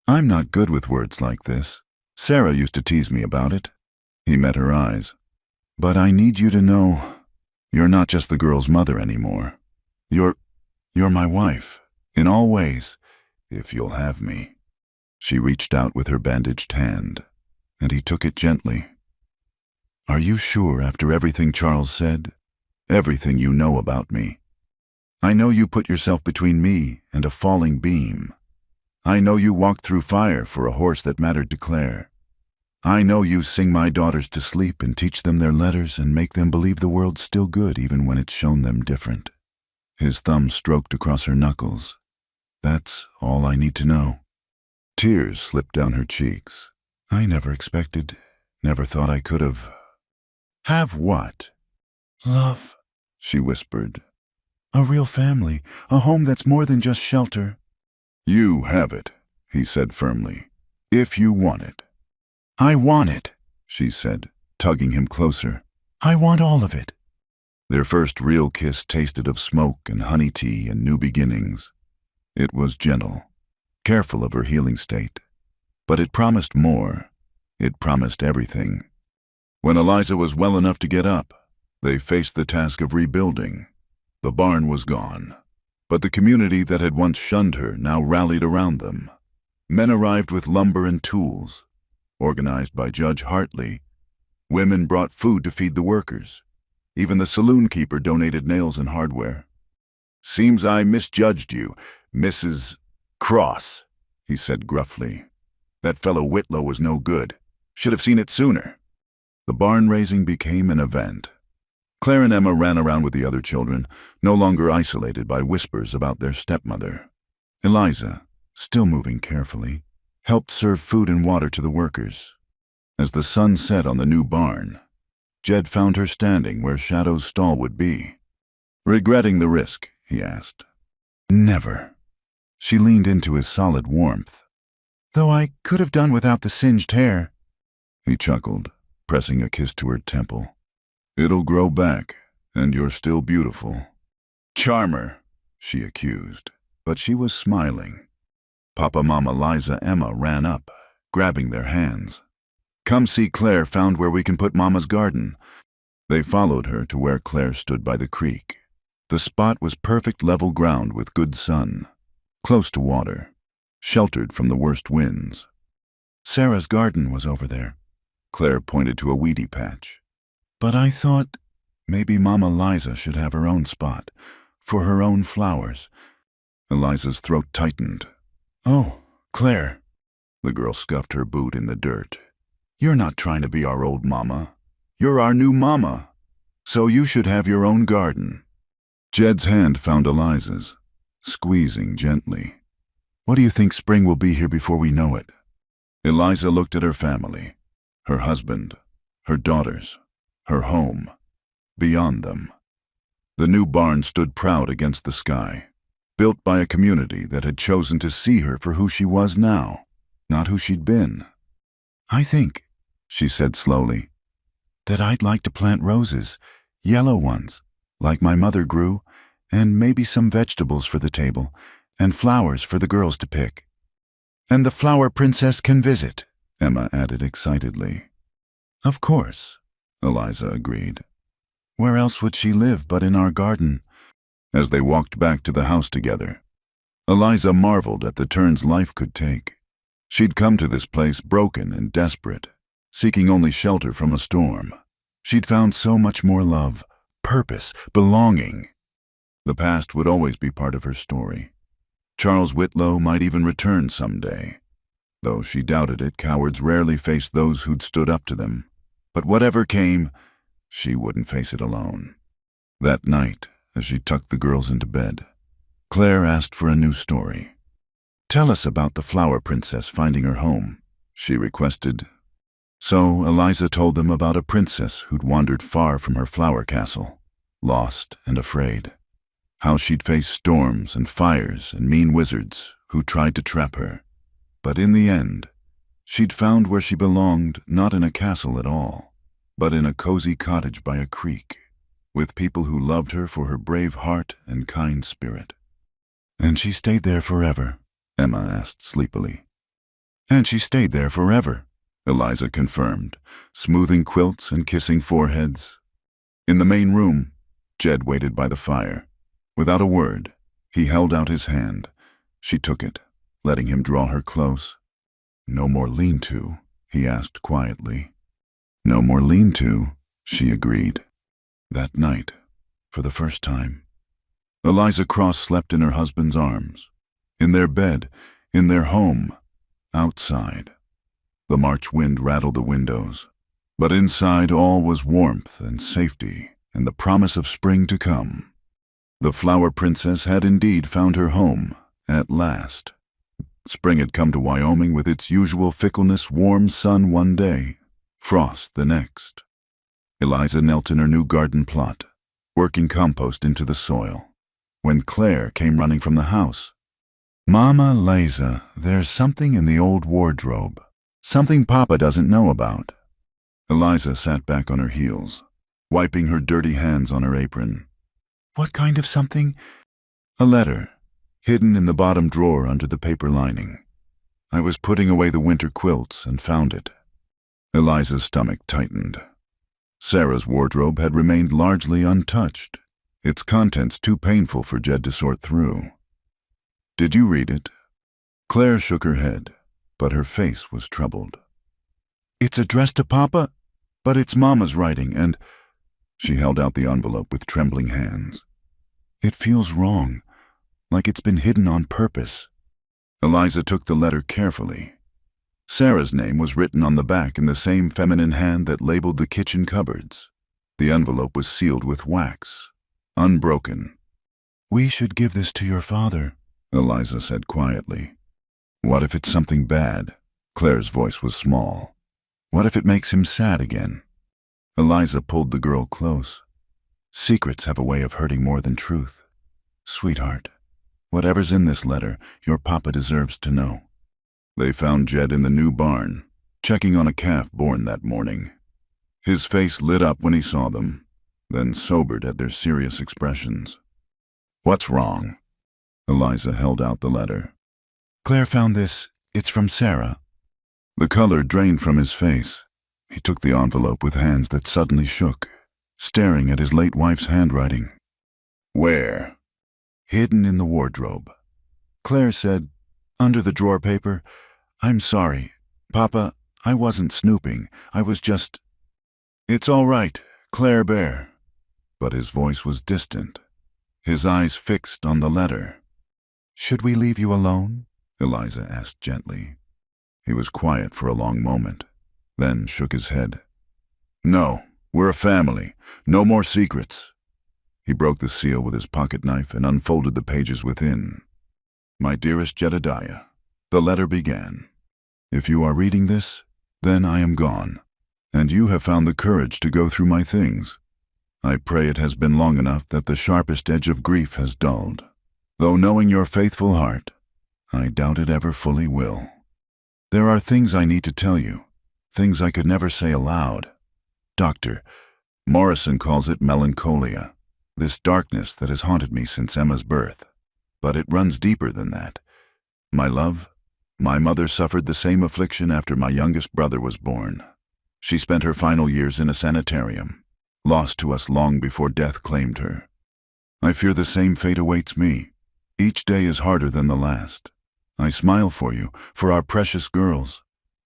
I'm not good with words like this. Sarah used to tease me about it. He met her eyes. But I need you to know, you're not just the girl's mother anymore. You're my wife, in all ways, if you'll have me. She reached out with her bandaged hand, and he took it gently. Are you sure after everything Charles said? Everything you know about me? I know you put yourself between me and a falling beam. I know you walked through fire for a horse that mattered to Claire. I know you sing my daughters to sleep and teach them their letters and make them believe the world's still good even when it's shown them different. His thumb stroked across her knuckles. That's all I need to know. Tears slipped down her cheeks. I never expected, never thought I could have. Have what? Love, she whispered. A real family, a home that's more than just shelter. You have it, he said firmly, if you want it. I want it, she said, tugging him closer. I want all of it. Their first real kiss tasted of smoke and honey tea and new beginnings. It was gentle, careful of her healing state. But it promised more. It promised everything. When Eliza was well enough to get up, they faced the task of rebuilding. The barn was gone, but the community that had once shunned her now rallied around them. Men arrived with lumber and tools. Organized by Judge Hartley, women brought food to feed the workers. Even the saloon keeper donated nails and hardware. Seems I misjudged you, Mrs. Cross, he said gruffly. That fellow Whitlow was no good. Should have seen it sooner. The barn raising became an event. Claire and Emma ran around with the other children, no longer isolated by whispers about their stepmother. Eliza, still moving carefully, helped serve food and water to the workers. As the sun set on the new barn, Jed found her standing where Shadow's stall would be. Regretting the risk, he asked. Never. She leaned into his solid warmth. Though I could have done without the singed hair. He chuckled, pressing a kiss to her temple. It'll grow back, and you're still beautiful. Charmer, she accused, but she was smiling. Papa, Mama, Liza, Emma ran up, grabbing their hands. Come see Claire found where we can put Mama's garden. They followed her to where Claire stood by the creek. The spot was perfect level ground with good sun, close to water. sheltered from the worst winds. Sarah's garden was over there. Claire pointed to a weedy patch. But I thought maybe Mama Liza should have her own spot, for her own flowers. Eliza's throat tightened. Oh, Claire. The girl scuffed her boot in the dirt. You're not trying to be our old mama. You're our new mama. So you should have your own garden. Jed's hand found Eliza's, squeezing gently. What do you think spring will be here before we know it? Eliza looked at her family, her husband, her daughters, her home, beyond them. The new barn stood proud against the sky, built by a community that had chosen to see her for who she was now, not who she'd been. I think, she said slowly, that I'd like to plant roses, yellow ones, like my mother grew, and maybe some vegetables for the table, and flowers for the girls to pick. And the flower princess can visit, Emma added excitedly. Of course, Eliza agreed. Where else would she live but in our garden? As they walked back to the house together, Eliza marveled at the turns life could take. She'd come to this place broken and desperate, seeking only shelter from a storm. She'd found so much more love, purpose, belonging. The past would always be part of her story. Charles Whitlow might even return someday. Though she doubted it, cowards rarely faced those who'd stood up to them. But whatever came, she wouldn't face it alone. That night, as she tucked the girls into bed, Claire asked for a new story. Tell us about the flower princess finding her home, she requested. So Eliza told them about a princess who'd wandered far from her flower castle, lost and afraid. How she'd faced storms and fires and mean wizards who tried to trap her. But in the end, she'd found where she belonged, not in a castle at all, but in a cozy cottage by a creek, with people who loved her for her brave heart and kind spirit. And she stayed there forever? Emma asked sleepily. And she stayed there forever, Eliza confirmed, smoothing quilts and kissing foreheads. In the main room, Jed waited by the fire. Without a word, he held out his hand. She took it, letting him draw her close. No more lean-to, he asked quietly. No more lean-to, she agreed. That night, for the first time, Eliza Cross slept in her husband's arms, in their bed, in their home, outside. The March wind rattled the windows, but inside all was warmth and safety and the promise of spring to come. The flower princess had indeed found her home, at last. Spring had come to Wyoming with its usual fickleness, warm sun one day, frost the next. Eliza knelt in her new garden plot, working compost into the soil, when Claire came running from the house. Mama Liza, there's something in the old wardrobe, something Papa doesn't know about. Eliza sat back on her heels, wiping her dirty hands on her apron. What kind of something? A letter, hidden in the bottom drawer under the paper lining. I was putting away the winter quilts and found it. Eliza's stomach tightened. Sarah's wardrobe had remained largely untouched, its contents too painful for Jed to sort through. Did you read it? Claire shook her head, but her face was troubled. It's addressed to Papa, but it's Mama's writing, and... She held out the envelope with trembling hands. It feels wrong, like it's been hidden on purpose. Eliza took the letter carefully. Sarah's name was written on the back in the same feminine hand that labeled the kitchen cupboards. The envelope was sealed with wax, unbroken. We should give this to your father, Eliza said quietly. What if it's something bad? Claire's voice was small. What if it makes him sad again? Eliza pulled the girl close. Secrets have a way of hurting more than truth. Sweetheart, whatever's in this letter, your papa deserves to know. They found Jed in the new barn, checking on a calf born that morning. His face lit up when he saw them, then sobered at their serious expressions. What's wrong? Eliza held out the letter. Claire found this. It's from Sarah. The color drained from his face. He took the envelope with hands that suddenly shook, staring at his late wife's handwriting. Where? Hidden in the wardrobe. Claire said, Under the drawer paper. I'm sorry. Papa, I wasn't snooping. I was just... It's all right, Claire Bear. But his voice was distant, his eyes fixed on the letter. Should we leave you alone? Eliza asked gently. He was quiet for a long moment, then shook his head. No, we're a family. No more secrets. He broke the seal with his pocket knife and unfolded the pages within. My dearest Jedediah, the letter began. If you are reading this, then I am gone, and you have found the courage to go through my things. I pray it has been long enough that the sharpest edge of grief has dulled, though knowing your faithful heart, I doubt it ever fully will. There are things I need to tell you, things I could never say aloud. Doctor, Morrison calls it melancholia, this darkness that has haunted me since Emma's birth. But it runs deeper than that. My love, my mother suffered the same affliction after my youngest brother was born. She spent her final years in a sanitarium, lost to us long before death claimed her. I fear the same fate awaits me. Each day is harder than the last. I smile for you, for our precious girls,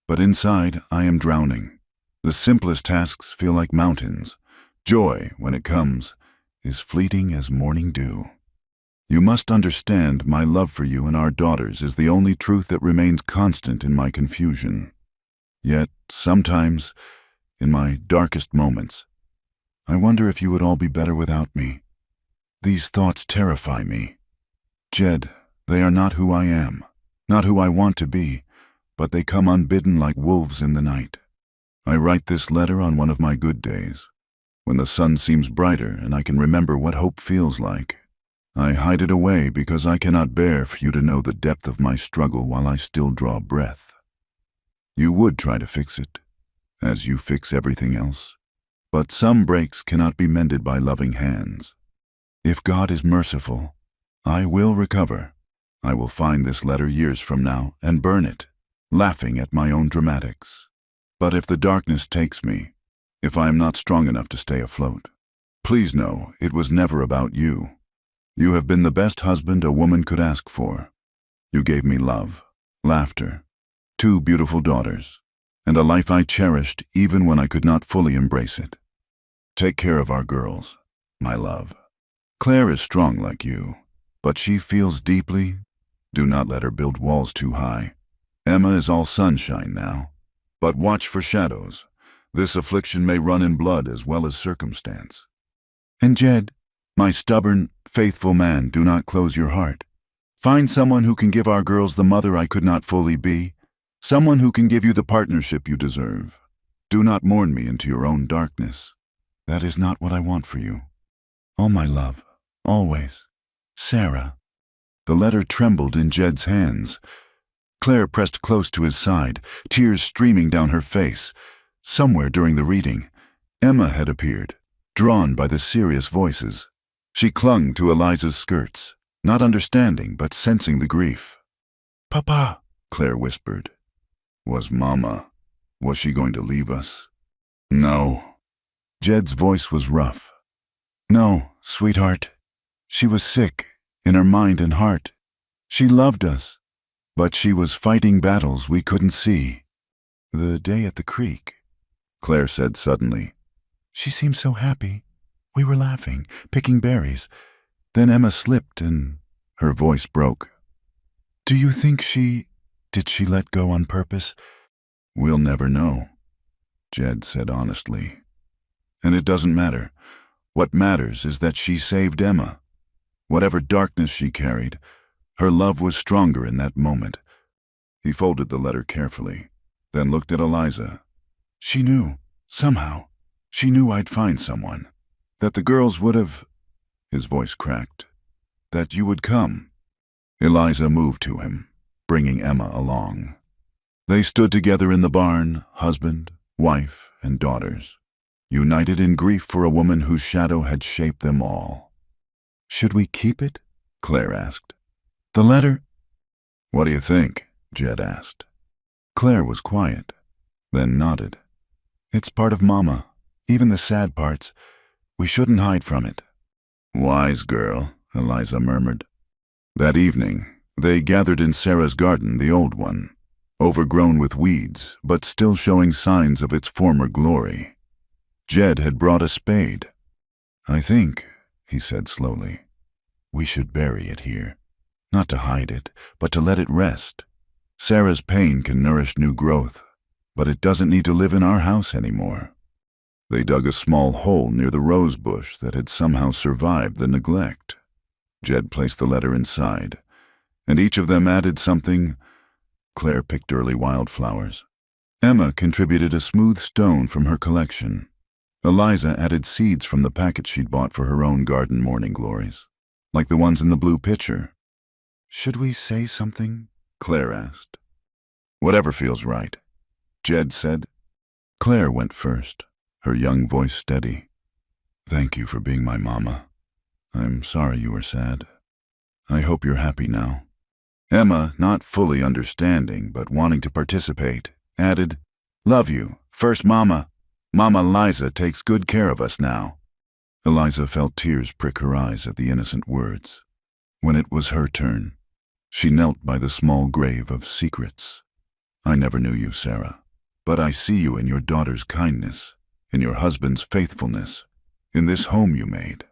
but inside I am drowning. The simplest tasks feel like mountains. Joy, when it comes, is fleeting as morning dew. You must understand my love for you and our daughters is the only truth that remains constant in my confusion. Yet, sometimes, in my darkest moments, I wonder if you would all be better without me. These thoughts terrify me. Jed, they are not who I am, not who I want to be, but they come unbidden like wolves in the night. I write this letter on one of my good days, when the sun seems brighter and I can remember what hope feels like. I hide it away because I cannot bear for you to know the depth of my struggle while I still draw breath. You would try to fix it, as you fix everything else, but some breaks cannot be mended by loving hands. If God is merciful, I will recover. I will find this letter years from now and burn it, laughing at my own dramatics. But if the darkness takes me, if I am not strong enough to stay afloat, please know it was never about you. You have been the best husband a woman could ask for. You gave me love, laughter, 2 beautiful daughters, and a life I cherished even when I could not fully embrace it. Take care of our girls, my love. Claire is strong like you, but she feels deeply. Do not let her build walls too high. Emma is all sunshine now, but watch for shadows. This affliction may run in blood as well as circumstance. And Jed, my stubborn, faithful man, do not close your heart. Find someone who can give our girls the mother I could not fully be, someone who can give you the partnership you deserve. Do not mourn me into your own darkness. That is not what I want for you. All my love, always. Sarah. The letter trembled in Jed's hands. Claire pressed close to his side, tears streaming down her face. Somewhere during the reading, Emma had appeared, drawn by the serious voices. She clung to Eliza's skirts, not understanding but sensing the grief. Papa, Claire whispered. Was Mama? Was she going to leave us? No. Jed's voice was rough. No, sweetheart. She was sick, in her mind and heart. She loved us, but she was fighting battles we couldn't see. The day at the creek, Claire said suddenly. She seemed so happy. We were laughing, picking berries. Then Emma slipped and her voice broke. Do you think did she let go on purpose? We'll never know, Jed said honestly. And it doesn't matter. What matters is that she saved Emma. Whatever darkness she carried, her love was stronger in that moment. He folded the letter carefully, then looked at Eliza. She knew, somehow, she knew I'd find someone. That the girls would have, his voice cracked, that you would come. Eliza moved to him, bringing Emma along. They stood together in the barn, husband, wife, and daughters, united in grief for a woman whose shadow had shaped them all. Should we keep it? Claire asked. The letter? What do you think? Jed asked. Claire was quiet, then nodded. It's part of Mama, even the sad parts. We shouldn't hide from it. Wise girl, Eliza murmured. That evening, They gathered in Sarah's garden, the old one, overgrown with weeds, but still showing signs of its former glory. Jed had brought a spade. "I think," he said slowly, "we should bury it here. Not to hide it, but to let it rest. Sarah's pain can nourish new growth, but it doesn't need to live in our house anymore." They dug a small hole near the rose bush that had somehow survived the neglect. Jed placed the letter inside, and each of them added something. Claire picked early wildflowers. Emma contributed a smooth stone from her collection. Eliza added seeds from the packet she'd bought for her own garden morning glories, like the ones in the blue pitcher. "Should we say something?" Claire asked. "Whatever feels right," Jed said. Claire went first, her young voice steady. "Thank you for being my mama. I'm sorry you were sad. I hope you're happy now." Emma, not fully understanding but wanting to participate, added, "Love you. First Mama. Mama Liza takes good care of us now." Eliza felt tears prick her eyes at the innocent words. When it was her turn, she knelt by the small grave of secrets. "I never knew you, Sarah, but I see you in your daughter's kindness, in your husband's faithfulness, in this home you made.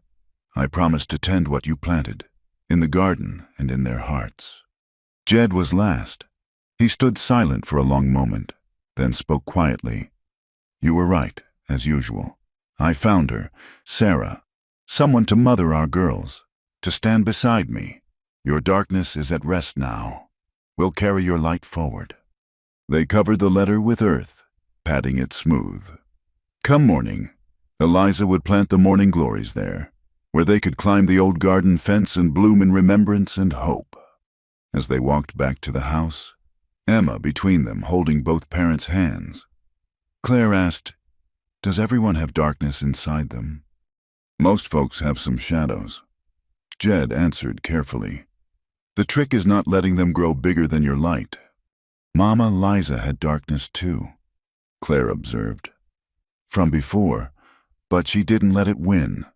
I promise to tend what you planted, in the garden and in their hearts." Jed was last. He stood silent for a long moment, then spoke quietly. "You were right, as usual. I found her, Sarah, someone to mother our girls, to stand beside me. Your darkness is at rest now. We'll carry your light forward." They covered the letter with earth, patting it smooth. Come morning, Eliza would plant the morning glories there, where they could climb the old garden fence and bloom in remembrance and hope. As they walked back to the house, Emma between them holding both parents' hands, Claire asked, "Does everyone have darkness inside them?" "Most folks have some shadows," Jed answered carefully. "The trick is not letting them grow bigger than your light." "Mama Liza had darkness too," Claire observed. "From before, but she didn't let it win."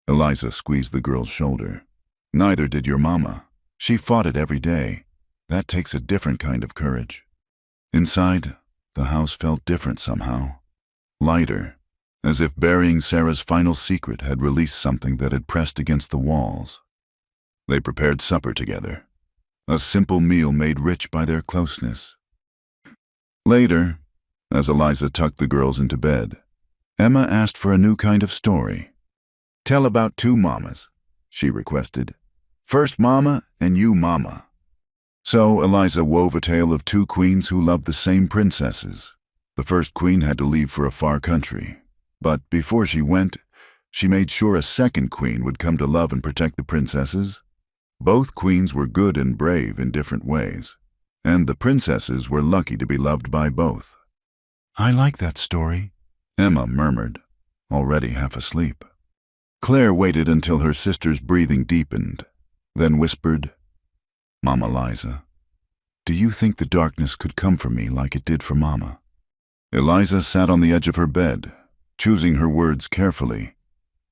Eliza squeezed the girl's shoulder. "Neither did your mama. She fought it every day. That takes a different kind of courage." Inside, the house felt different somehow. Lighter, as if burying Sarah's final secret had released something that had pressed against the walls. They prepared supper together, a simple meal made rich by their closeness. Later, as Eliza tucked the girls into bed, Emma asked for a new kind of story. "Tell about two mamas," she requested. "First Mama and you Mama." So Eliza wove a tale of two queens who loved the same princesses. The first queen had to leave for a far country, but before she went, she made sure a second queen would come to love and protect the princesses. Both queens were good and brave in different ways, and the princesses were lucky to be loved by both. "I like that story," Emma murmured, already half asleep. Claire waited until her sister's breathing deepened, then whispered, "Mama Liza, do you think the darkness could come for me like it did for Mama?" Eliza sat on the edge of her bed, choosing her words carefully.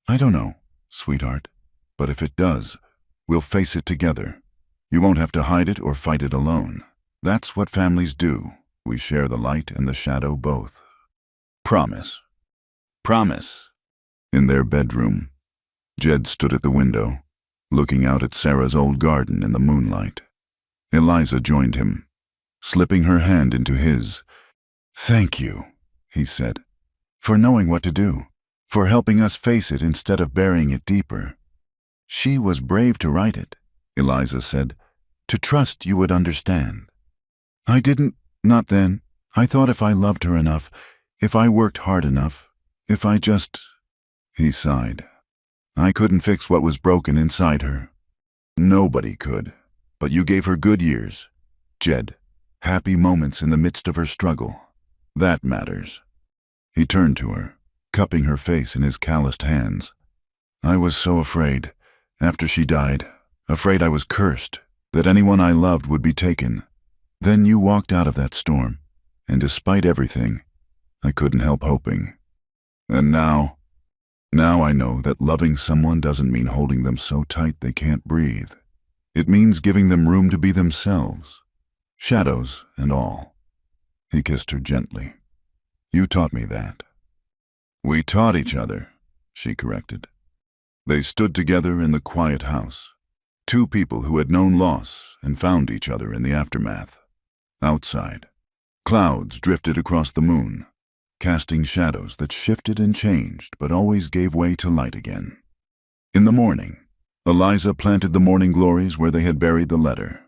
"I don't know, sweetheart, but if it does, we'll face it together. You won't have to hide it or fight it alone. That's what families do. We share the light and the shadow both." "Promise." "Promise." In their bedroom, Jed stood at the window, looking out at Sarah's old garden in the moonlight. Eliza joined him, slipping her hand into his. "Thank you," he said, "for knowing what to do, for helping us face it instead of burying it deeper." "She was brave to write it," Eliza said, "to trust you would understand." "I didn't, not then. I thought if I loved her enough, if I worked hard enough, if I just—" He sighed. "I couldn't fix what was broken inside her. Nobody could. But you gave her good years, Jed, happy moments in the midst of her struggle. That matters." He turned to her, cupping her face in his calloused hands. "I was so afraid, after she died, afraid I was cursed, that anyone I loved would be taken. Then you walked out of that storm, and despite everything, I couldn't help hoping. And now I know that loving someone doesn't mean holding them so tight they can't breathe. It means giving them room to be themselves, shadows and all. He kissed her gently. You taught me that. We taught each other, she corrected. They stood together in the quiet house, two people who had known loss and found each other in the aftermath. Outside, clouds drifted across the moon, casting shadows that shifted and changed but always gave way to light again. In the morning, Eliza planted the morning glories where they had buried the letter.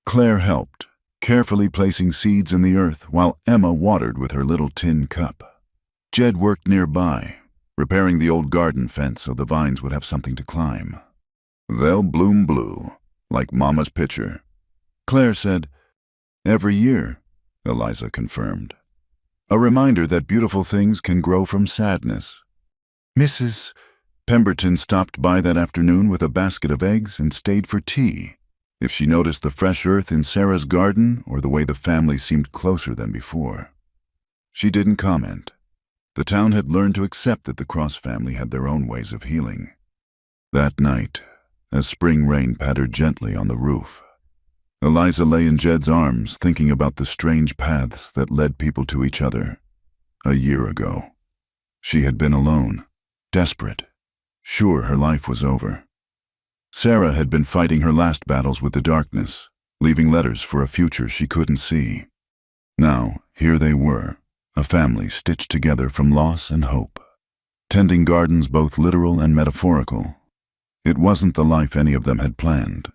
Claire helped, carefully placing seeds in the earth while Emma watered with her little tin cup. Jed worked nearby, repairing the old garden fence so the vines would have something to climb. They'll bloom blue, like Mama's picture. Claire said, every year, Eliza confirmed. A reminder that beautiful things can grow from sadness. Mrs. Pemberton stopped by that afternoon with a basket of eggs and stayed for tea. If she noticed the fresh earth in Sarah's garden or the way the family seemed closer than before. She didn't comment. The town had learned to accept that the Cross family had their own ways of healing. That night, as spring rain pattered gently on the roof, Eliza lay in Jed's arms thinking about the strange paths that led people to each other. A year ago, she had been alone, desperate, sure her life was over. Sarah had been fighting her last battles with the darkness, leaving letters for a future she couldn't see. Now, here they were, a family stitched together from loss and hope, tending gardens both literal and metaphorical. It wasn't the life any of them had planned,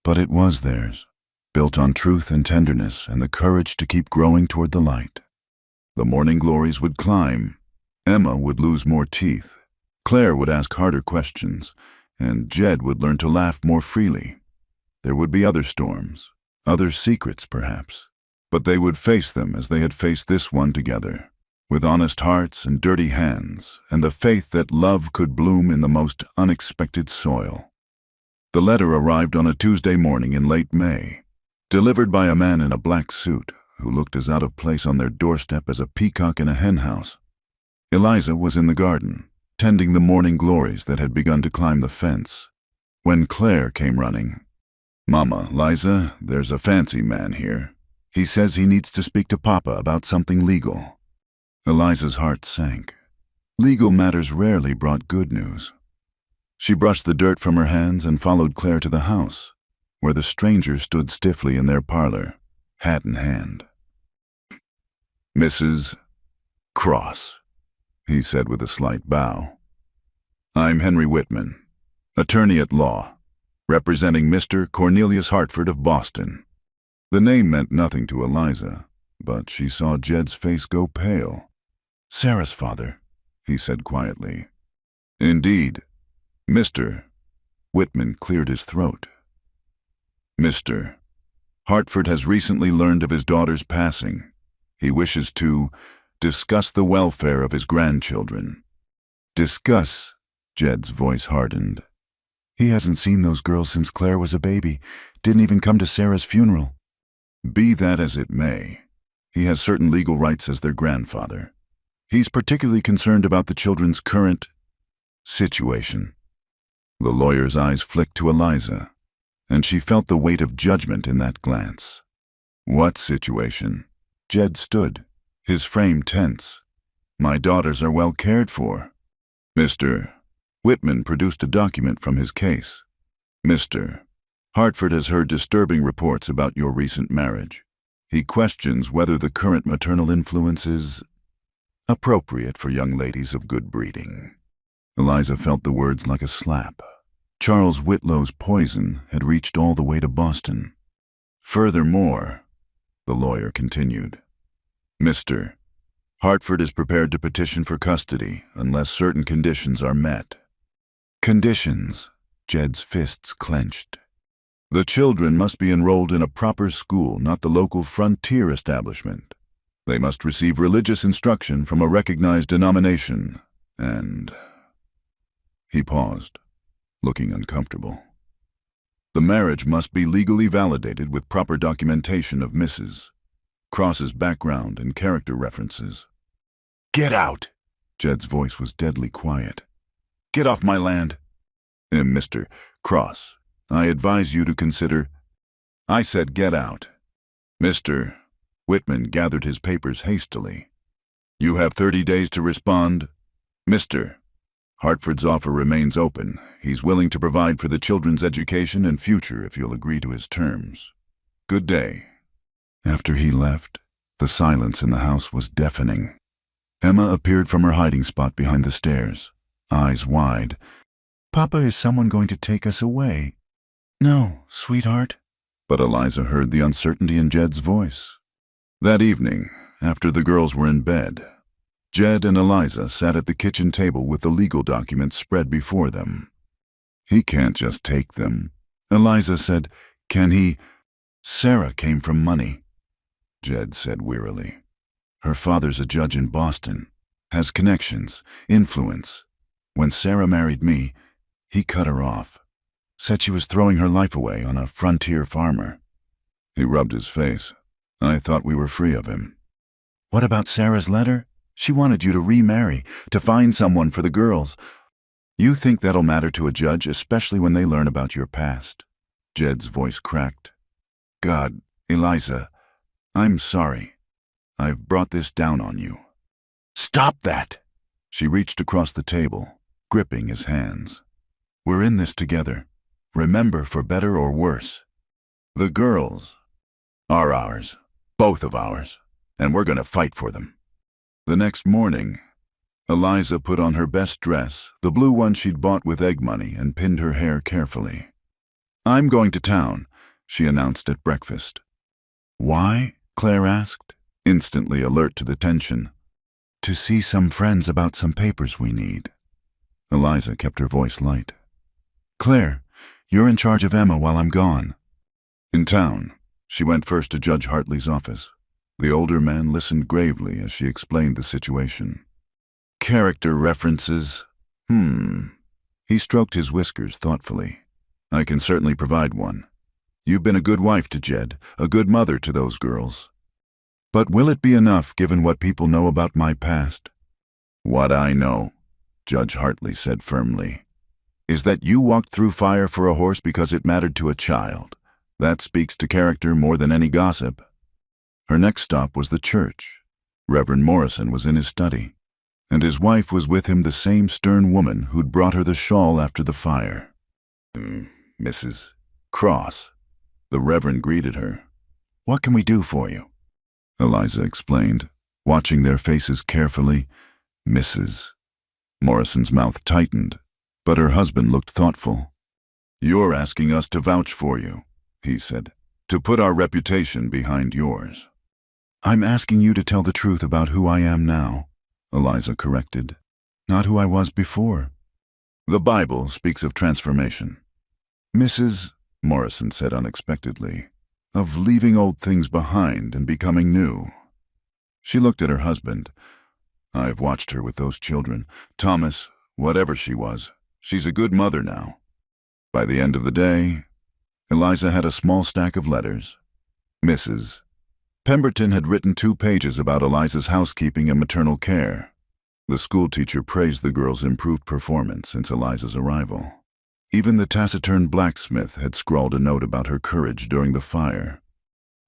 but it was theirs, built on truth and tenderness and the courage to keep growing toward the light. The morning glories would climb. Emma would lose more teeth. Claire would ask harder questions, and Jed would learn to laugh more freely. There would be other storms, other secrets perhaps, but they would face them as they had faced this one together, with honest hearts and dirty hands, and the faith that love could bloom in the most unexpected soil. The letter arrived on a Tuesday morning in late May, delivered by a man in a black suit who looked as out of place on their doorstep as a peacock in a henhouse. Eliza was in the garden, tending the morning glories that had begun to climb the fence, when Claire came running. Mama, Liza, there's a fancy man here. He says he needs to speak to Papa about something legal. Eliza's heart sank. Legal matters rarely brought good news. She brushed the dirt from her hands and followed Claire to the house, where the stranger stood stiffly in their parlor, hat in hand. Mrs. Cross, he said with a slight bow. I'm Henry Whitman, attorney at law, representing Mr. Cornelius Hartford of Boston. The name meant nothing to Eliza, but she saw Jed's face go pale. Sarah's father, he said quietly. Indeed. Mr. Whitman cleared his throat. Mr. Hartford has recently learned of his daughter's passing. He wishes to discuss the welfare of his grandchildren. Discuss? Jed's voice hardened. He hasn't seen those girls since Claire was a baby, didn't even come to Sarah's funeral. Be that as it may, he has certain legal rights as their grandfather. He's particularly concerned about the children's current situation. The lawyer's eyes flicked to Eliza, and she felt the weight of judgment in that glance. What situation? Jed stood, his frame tense. My daughters are well cared for. Mr. Whitman produced a document from his case. Mr. Hartford has heard disturbing reports about your recent marriage. He questions whether the current maternal influence is appropriate for young ladies of good breeding. Eliza felt the words like a slap. Charles Whitlow's poison had reached all the way to Boston. Furthermore, the lawyer continued, Mr. Hartford is prepared to petition for custody unless certain conditions are met. Conditions, Jed's fists clenched. The children must be enrolled in a proper school, not the local frontier establishment. They must receive religious instruction from a recognized denomination, and... He paused, looking uncomfortable. The marriage must be legally validated with proper documentation of Mrs. Cross's background and character references. Get out! Jed's voice was deadly quiet. Get off my land! Mr. Cross, I advise you to consider. I said get out. Mr. Whitman gathered his papers hastily. You have 30 days to respond. Mr. Hartford's offer remains open. He's willing to provide for the children's education and future if you'll agree to his terms. Good day. After he left, the silence in the house was deafening. Emma appeared from her hiding spot behind the stairs, eyes wide. Papa, is someone going to take us away? No, sweetheart. But Eliza heard the uncertainty in Jed's voice. That evening, after the girls were in bed, Jed and Eliza sat at the kitchen table with the legal documents spread before them. He can't just take them. Eliza said, can he? Sarah came from money. Jed said wearily. Her father's a judge in Boston, has connections, influence. When Sarah married me, he cut her off. Said she was throwing her life away on a frontier farmer. He rubbed his face. I thought we were free of him. What about Sarah's letter? She wanted you to remarry, to find someone for the girls. You think that'll matter to a judge, especially when they learn about your past? Jed's voice cracked. God, Eliza, I'm sorry. I've brought this down on you. Stop that! She reached across the table, gripping his hands. We're in this together. Remember, for better or worse. The girls are ours, both of ours, and we're going to fight for them. The next morning, Eliza put on her best dress, the blue one she'd bought with egg money, and pinned her hair carefully. I'm going to town, she announced at breakfast. Why? Claire asked, instantly alert to the tension. To see some friends about some papers we need. Eliza kept her voice light. Claire, you're in charge of Emma while I'm gone. In town, she went first to Judge Hartley's office. The older man listened gravely as she explained the situation. Character references. He stroked his whiskers thoughtfully. I can certainly provide one. You've been a good wife to Jed, a good mother to those girls. But will it be enough given what people know about my past? What I know, Judge Hartley said firmly, is that you walked through fire for a horse because it mattered to a child. That speaks to character more than any gossip. Her next stop was the church. Reverend Morrison was in his study, and his wife was with him, the same stern woman who'd brought her the shawl after the fire. Mrs. Cross. The Reverend greeted her. What can we do for you? Eliza explained, watching their faces carefully. Mrs. Morrison's mouth tightened, but her husband looked thoughtful. You're asking us to vouch for you, he said, to put our reputation behind yours. I'm asking you to tell the truth about who I am now, Eliza corrected, not who I was before. The Bible speaks of transformation. Mrs. Morrison said unexpectedly, of leaving old things behind and becoming new. She looked at her husband. I've watched her with those children. Thomas, whatever she was, she's a good mother now. By the end of the day, Eliza had a small stack of letters. Mrs. Pemberton had written 2 pages about Eliza's housekeeping and maternal care. The schoolteacher praised the girls' improved performance since Eliza's arrival. Even the taciturn blacksmith had scrawled a note about her courage during the fire.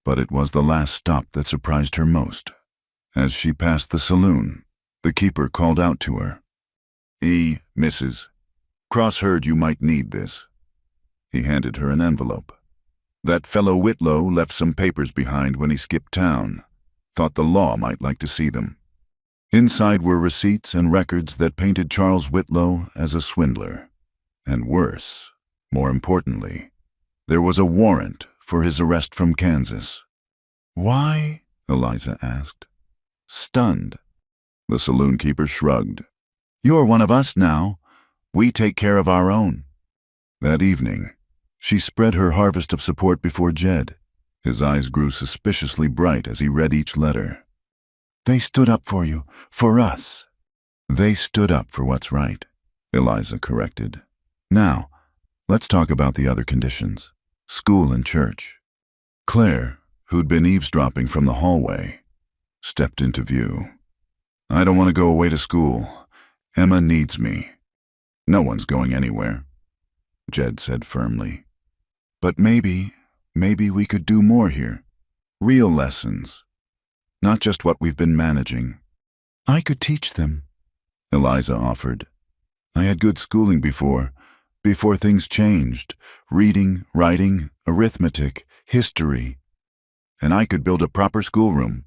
But it was the last stop that surprised her most. As she passed the saloon, the keeper called out to her. Mrs. Cross heard you might need this. He handed her an envelope. That fellow Whitlow left some papers behind when he skipped town. Thought the law might like to see them. Inside were receipts and records that painted Charles Whitlow as a swindler. And worse, more importantly, there was a warrant for his arrest from Kansas. Why? Eliza asked. Stunned. The saloon keeper shrugged. You're one of us now. We take care of our own. That evening, she spread her harvest of support before Jed. His eyes grew suspiciously bright as he read each letter. They stood up for you, for us. They stood up for what's right, Eliza corrected. Now, let's talk about the other conditions, school and church. Claire, who'd been eavesdropping from the hallway, stepped into view. I don't want to go away to school. Emma needs me. No one's going anywhere, Jed said firmly. But maybe we could do more here. Real lessons. Not just what we've been managing. I could teach them, Eliza offered. I had good schooling before things changed. Reading, writing, arithmetic, history. And I could build a proper schoolroom,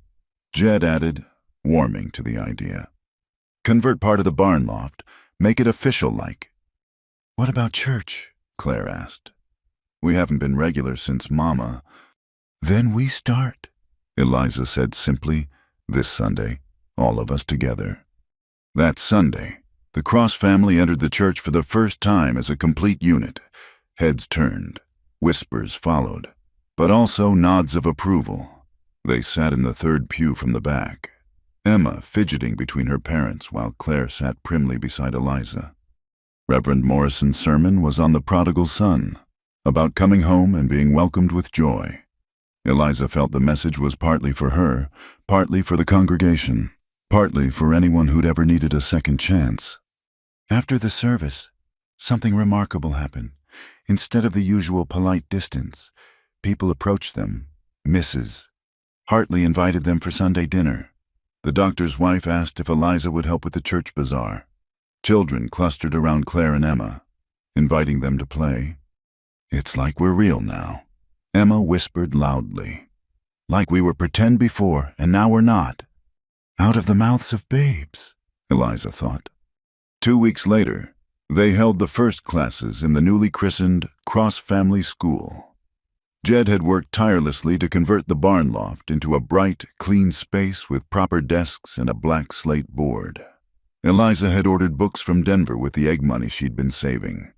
Jed added, warming to the idea. Convert part of the barn loft, make it official-like. What about church? Claire asked. We haven't been regular since Mama. Then we start, Eliza said simply, this Sunday, all of us together. That Sunday, the Cross family entered the church for the first time as a complete unit. Heads turned, whispers followed, but also nods of approval. They sat in the third pew from the back, Emma fidgeting between her parents while Claire sat primly beside Eliza. Reverend Morrison's sermon was on the prodigal son, about coming home and being welcomed with joy. Eliza felt the message was partly for her, partly for the congregation, partly for anyone who'd ever needed a second chance. After the service, something remarkable happened. Instead of the usual polite distance, people approached them, Mrs. Hartley invited them for Sunday dinner. The doctor's wife asked if Eliza would help with the church bazaar. Children clustered around Claire and Emma, inviting them to play. It's like we're real now, Emma whispered loudly. Like we were pretend before, and now we're not. Out of the mouths of babes, Eliza thought. 2 weeks later, they held the first classes in the newly christened Cross Family School. Jed had worked tirelessly to convert the barn loft into a bright, clean space with proper desks and a black slate board. Eliza had ordered books from Denver with the egg money she'd been saving.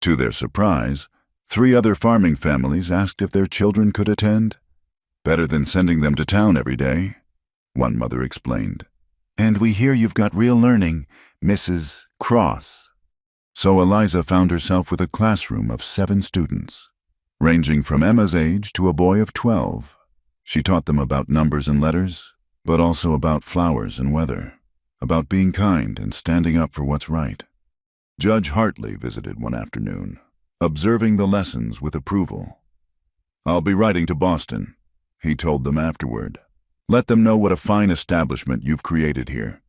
To their surprise, 3 other farming families asked if their children could attend. Better than sending them to town every day, one mother explained. And we hear you've got real learning, Mrs. Cross. So Eliza found herself with a classroom of 7 students, ranging from Emma's age to a boy of 12. She taught them about numbers and letters, but also about flowers and weather, about being kind and standing up for what's right. Judge Hartley visited one afternoon, observing the lessons with approval. I'll be writing to Boston, he told them afterward. Let them know what a fine establishment you've created here.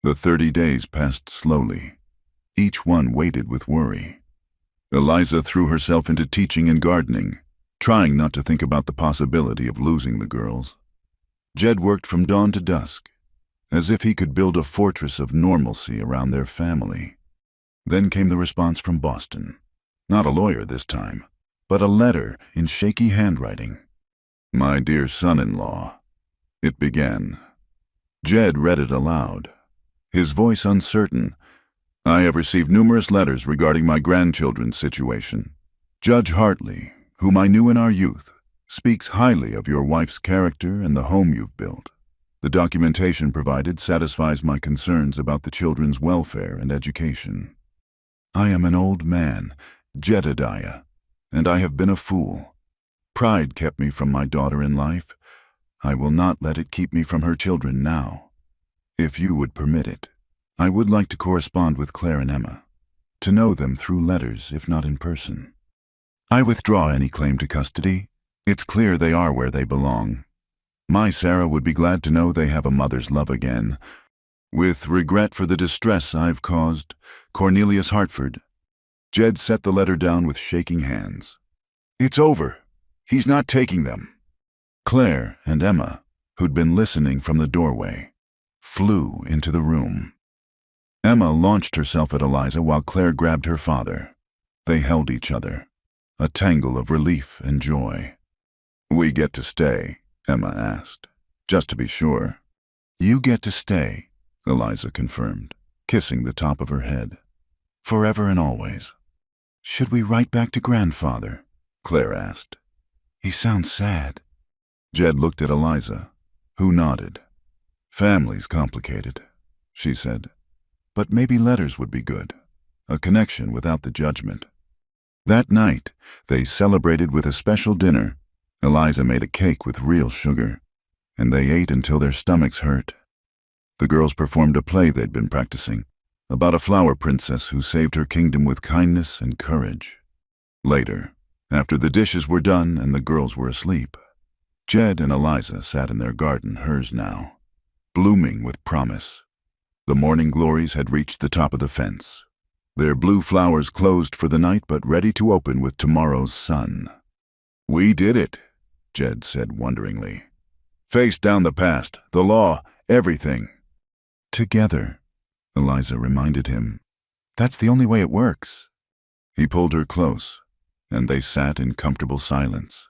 The 30 days passed slowly. Each one waited with worry. Eliza threw herself into teaching and gardening, trying not to think about the possibility of losing the girls. Jed worked from dawn to dusk, as if he could build a fortress of normalcy around their family. Then came the response from Boston. Not a lawyer this time, but a letter in shaky handwriting. My dear son-in-law, it began. Jed read it aloud, his voice uncertain. I have received numerous letters regarding my grandchildren's situation. Judge Hartley, whom I knew in our youth, speaks highly of your wife's character and the home you've built. The documentation provided satisfies my concerns about the children's welfare and education. I am an old man, Jedediah, and I have been a fool. Pride kept me from my daughter in life. I will not let it keep me from her children now. If you would permit it, I would like to correspond with Claire and Emma, to know them through letters, if not in person. I withdraw any claim to custody. It's clear they are where they belong. My Sarah would be glad to know they have a mother's love again. With regret for the distress I've caused, Cornelius Hartford. Jed set the letter down with shaking hands. It's over. He's not taking them. Claire and Emma, who'd been listening from the doorway, flew into the room. Emma launched herself at Eliza while Claire grabbed her father. They held each other, a tangle of relief and joy. We get to stay, Emma asked, just to be sure. You get to stay, Eliza confirmed, kissing the top of her head. Forever and always. Should we write back to grandfather? Claire asked. He sounds sad. Jed looked at Eliza, who nodded. Family's complicated, she said. But maybe letters would be good, a connection without the judgment. That night, they celebrated with a special dinner. Eliza made a cake with real sugar, and they ate until their stomachs hurt. The girls performed a play they'd been practicing, about a flower princess who saved her kingdom with kindness and courage. Later, After the dishes were done and the girls were asleep, Jed and Eliza sat in their garden, hers now, blooming with promise. The morning glories had reached the top of the fence, their blue flowers closed for the night but ready to open with tomorrow's sun. "We did it," Jed said wonderingly. "Faced down the past, the law, everything." "Together," Eliza reminded him. "That's the only way it works." He pulled her close, and they sat in comfortable silence,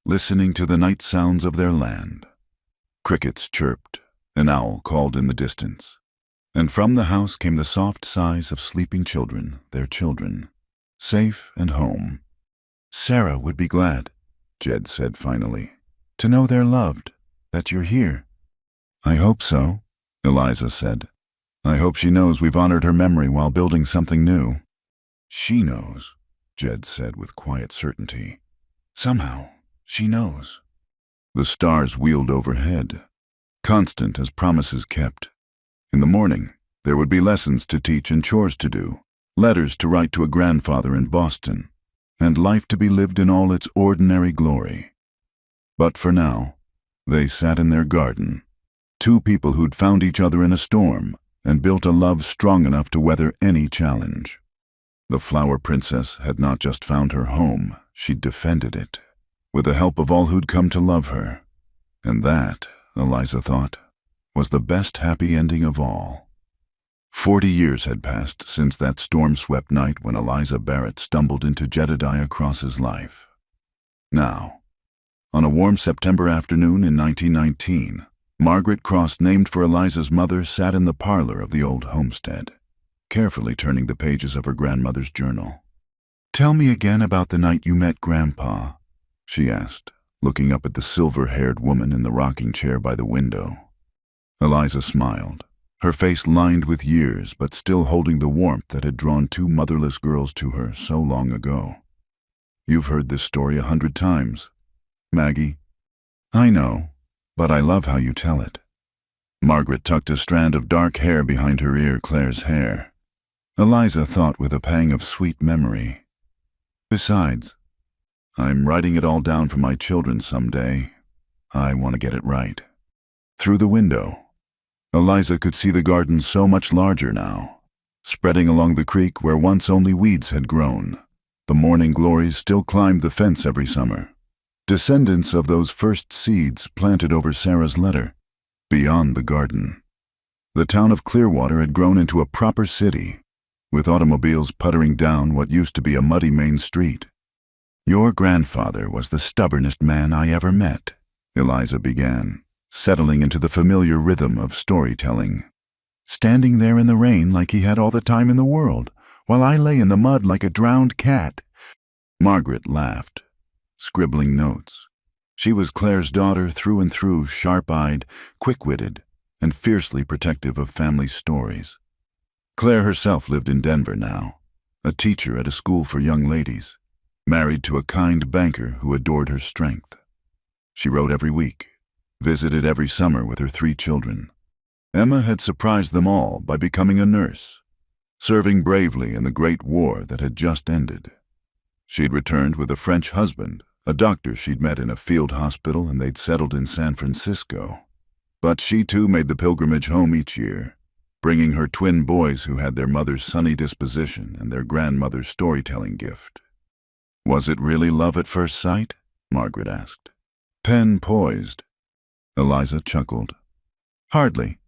listening to the night sounds of their land. Crickets chirped, an owl called in the distance, and from the house came the soft sighs of sleeping children, their children, safe and home. "Sarah would be glad," Jed said finally, "to know they're loved, that you're here." "I hope so," Eliza said. "I hope she knows we've honored her memory while building something new." "She knows," Jed said with quiet certainty. "Somehow, she knows." The stars wheeled overhead, constant as promises kept. In the morning, there would be lessons to teach and chores to do, letters to write to a grandfather in Boston, and life to be lived in all its ordinary glory. But for now, they sat in their garden, two people who'd found each other in a storm and built a love strong enough to weather any challenge. The flower princess had not just found her home, she'd defended it, with the help of all who'd come to love her. And that, Eliza thought, was the best happy ending of all. 40 years had passed since that storm-swept night when Eliza Barrett stumbled into Jedediah Cross's life. Now, on a warm September afternoon in 1919, Margaret Cross, named for Eliza's mother, sat in the parlor of the old homestead, carefully turning the pages of her grandmother's journal. "Tell me again about the night you met Grandpa," she asked, looking up at the silver-haired woman in the rocking chair by the window. Eliza smiled, her face lined with years but still holding the warmth that had drawn two motherless girls to her so long ago. "You've heard this story 100 times, Maggie." "I know, but I love how you tell it." Margaret tucked a strand of dark hair behind her ear, Claire's hair. Eliza thought with a pang of sweet memory. "Besides, I'm writing it all down for my children someday. I want to get it right." Through the window, Eliza could see the garden so much larger now, spreading along the creek where once only weeds had grown. The morning glories still climbed the fence every summer, descendants of those first seeds planted over Sarah's letter. Beyond the garden, the town of Clearwater had grown into a proper city, with automobiles puttering down what used to be a muddy main street. "Your grandfather was the stubbornest man I ever met," Eliza began, settling into the familiar rhythm of storytelling. "Standing there in the rain like he had all the time in the world, while I lay in the mud like a drowned cat." Margaret laughed, scribbling notes. She was Claire's daughter through and through, sharp-eyed, quick-witted, and fiercely protective of family stories. Claire herself lived in Denver now, a teacher at a school for young ladies, married to a kind banker who adored her strength. She wrote every week, visited every summer with her 3 children. Emma had surprised them all by becoming a nurse, serving bravely in the Great War that had just ended. She'd returned with a French husband, a doctor she'd met in a field hospital, and they'd settled in San Francisco. But she too made the pilgrimage home each year, bringing her twin boys who had their mother's sunny disposition and their grandmother's storytelling gift. "Was it really love at first sight?" Margaret asked. Pen poised. Eliza chuckled. "Hardly.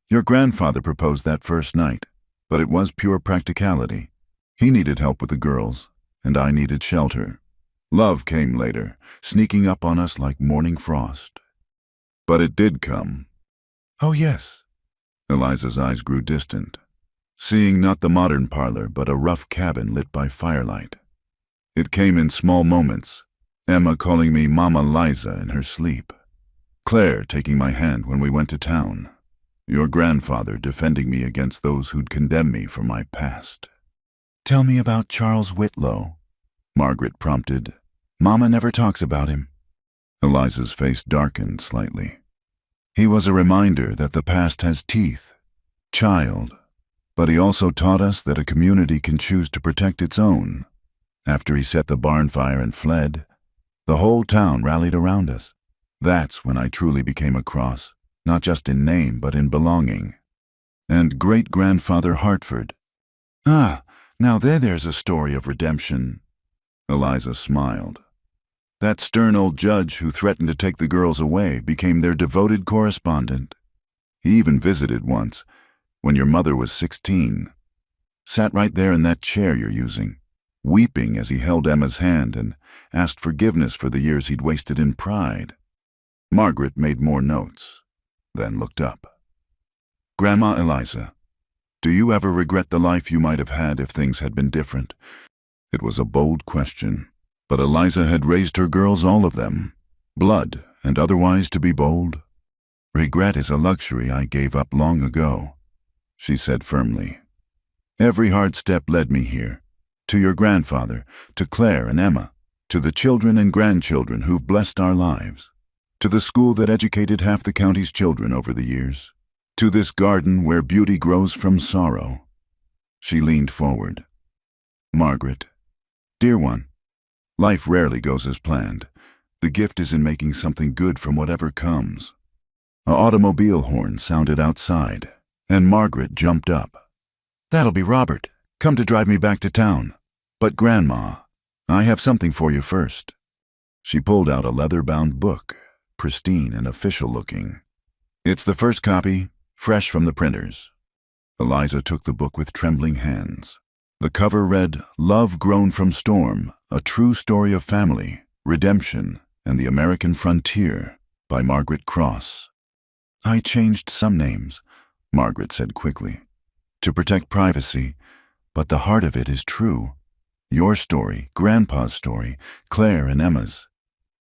Your grandfather proposed that first night, but it was pure practicality. He needed help with the girls, and I needed shelter. Love came later, sneaking up on us like morning frost. But it did come." "Oh, yes." Eliza's eyes grew distant, seeing not the modern parlor but a rough cabin lit by firelight. "It came in small moments, Emma calling me Mama Liza in her sleep, Claire taking my hand when we went to town, your grandfather defending me against those who'd condemn me for my past." "Tell me about Charles Whitlow," Margaret prompted. "Mama never talks about him." Eliza's face darkened slightly. "He was a reminder that the past has teeth. Child, but he also taught us that a community can choose to protect its own. After he set the barn fire and fled, the whole town rallied around us. That's when I truly became a cross, not just in name but in belonging. And great-grandfather Hartford. Ah, now there's a story of redemption. Eliza smiled. That stern old judge who threatened to take the girls away became their devoted correspondent. He even visited once, when your mother was 16. Sat right there in that chair you're using, weeping as he held Emma's hand and asked forgiveness for the years he'd wasted in pride. Margaret made more notes, then looked up. Grandma Eliza, do you ever regret the life you might have had if things had been different? It was a bold question, but Eliza had raised her girls, all of them, blood and otherwise, to be bold. Regret is a luxury I gave up long ago, she said firmly. Every hard step led me here, to your grandfather, to Claire and Emma, to the children and grandchildren who've blessed our lives, to the school that educated half the county's children over the years, to this garden where beauty grows from sorrow. She leaned forward. Margaret, dear one, life rarely goes as planned. The gift is in making something good from whatever comes. An automobile horn sounded outside, and Margaret jumped up. That'll be Robert, come to drive me back to town. But Grandma, I have something for you first. She pulled out a leather-bound book, pristine and official-looking. It's the first copy, fresh from the printers. Eliza took the book with trembling hands. The cover read, Love Grown from Storm, A True Story of Family, Redemption, and the American Frontier, by Margaret Cross. I changed some names, Margaret said quickly, to protect privacy, but the heart of it is true. Your story, Grandpa's story, Claire and Emma's.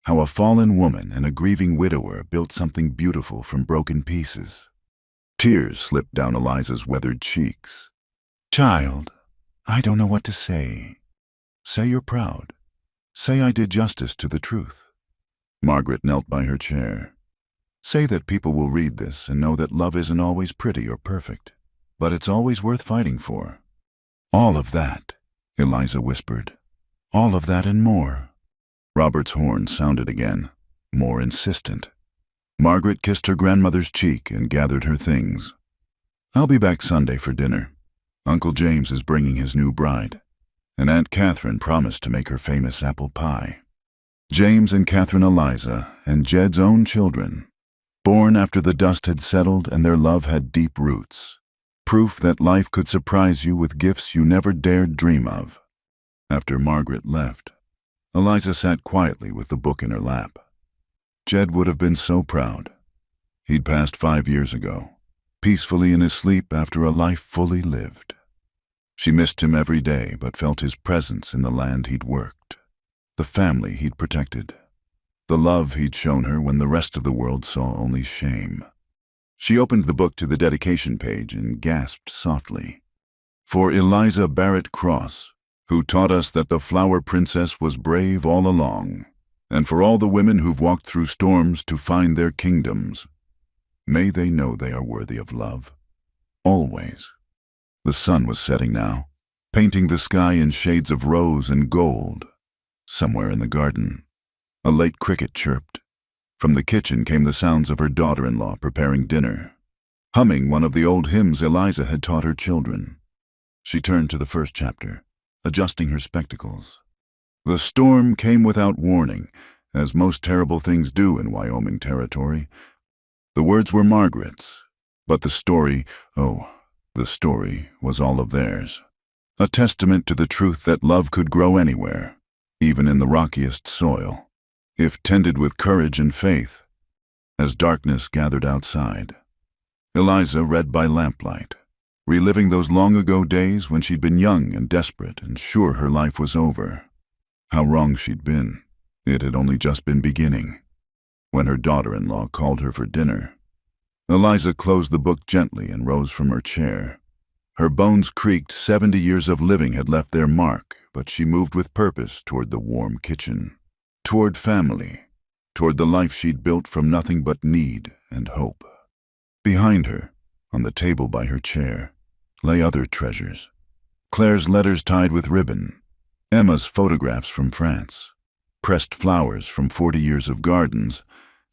How a fallen woman and a grieving widower built something beautiful from broken pieces. Tears slipped down Eliza's weathered cheeks. Child, I don't know what to say. Say you're proud. Say I did justice to the truth. Margaret knelt by her chair. Say that people will read this and know that love isn't always pretty or perfect, but it's always worth fighting for. All of that, Eliza whispered. All of that and more. Robert's horn sounded again, more insistent. Margaret kissed her grandmother's cheek and gathered her things. I'll be back Sunday for dinner. Uncle James is bringing his new bride, and Aunt Catherine promised to make her famous apple pie. James and Catherine Eliza and Jed's own children, born after the dust had settled and their love had deep roots. Proof that life could surprise you with gifts you never dared dream of. After Margaret left, Eliza sat quietly with the book in her lap. Jed would have been so proud. He'd passed 5 years ago, peacefully in his sleep after a life fully lived. She missed him every day but felt his presence in the land he'd worked, the family he'd protected, the love he'd shown her when the rest of the world saw only shame. She opened the book to the dedication page and gasped softly. For Eliza Barrett Cross, who taught us that the Flower Princess was brave all along, and for all the women who've walked through storms to find their kingdoms, may they know they are worthy of love. Always. The sun was setting now, painting the sky in shades of rose and gold. Somewhere in the garden, a late cricket chirped. From the kitchen came the sounds of her daughter-in-law preparing dinner, humming one of the old hymns Eliza had taught her children. She turned to the first chapter, adjusting her spectacles. The storm came without warning, as most terrible things do in Wyoming territory. The words were Margaret's, but the story, the story was all of theirs. A testament to the truth that love could grow anywhere, even in the rockiest soil, if tended with courage and faith. As darkness gathered outside, Eliza read by lamplight, reliving those long-ago days when she'd been young and desperate and sure her life was over. How wrong she'd been. It had only just been beginning. When her daughter-in-law called her for dinner, Eliza closed the book gently and rose from her chair. Her bones creaked. 70 years of living had left their mark, but she moved with purpose toward the warm kitchen, toward family, toward the life she'd built from nothing but need and hope. Behind her, on the table by her chair, lay other treasures. Claire's letters tied with ribbon, Emma's photographs from France, pressed flowers from 40 years of gardens,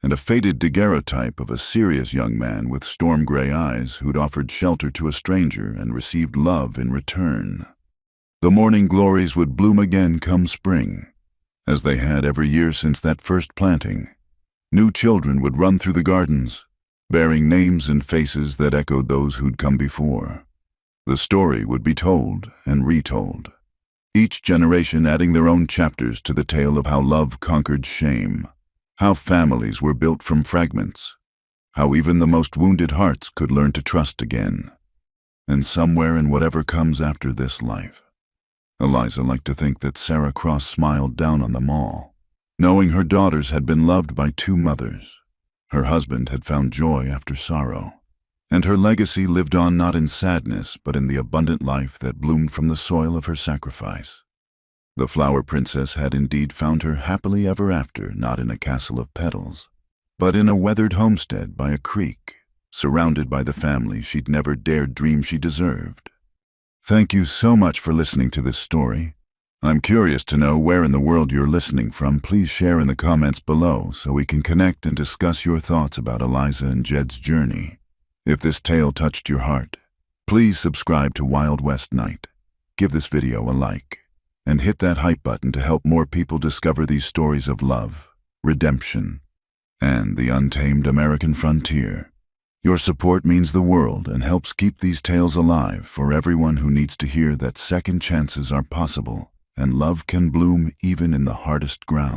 and a faded daguerreotype of a serious young man with storm-gray eyes who'd offered shelter to a stranger and received love in return. The morning glories would bloom again come spring, as they had every year since that first planting. New children would run through the gardens, bearing names and faces that echoed those who'd come before. The story would be told and retold, each generation adding their own chapters to the tale of how love conquered shame, how families were built from fragments, how even the most wounded hearts could learn to trust again. And somewhere in whatever comes after this life, Eliza liked to think that Sarah Cross smiled down on them all, knowing her daughters had been loved by two mothers. Her husband had found joy after sorrow, and her legacy lived on not in sadness but in the abundant life that bloomed from the soil of her sacrifice. The flower princess had indeed found her happily ever after, not in a castle of petals, but in a weathered homestead by a creek, surrounded by the family she'd never dared dream she deserved. Thank you so much for listening to this story. I'm curious to know where in the world you're listening from. Please share in the comments below so we can connect and discuss your thoughts about Eliza and Jed's journey. If this tale touched your heart, please subscribe to Wild West Night, give this video a like, and hit that hype button to help more people discover these stories of love, redemption, and the untamed American frontier. Your support means the world and helps keep these tales alive for everyone who needs to hear that second chances are possible and love can bloom even in the hardest ground.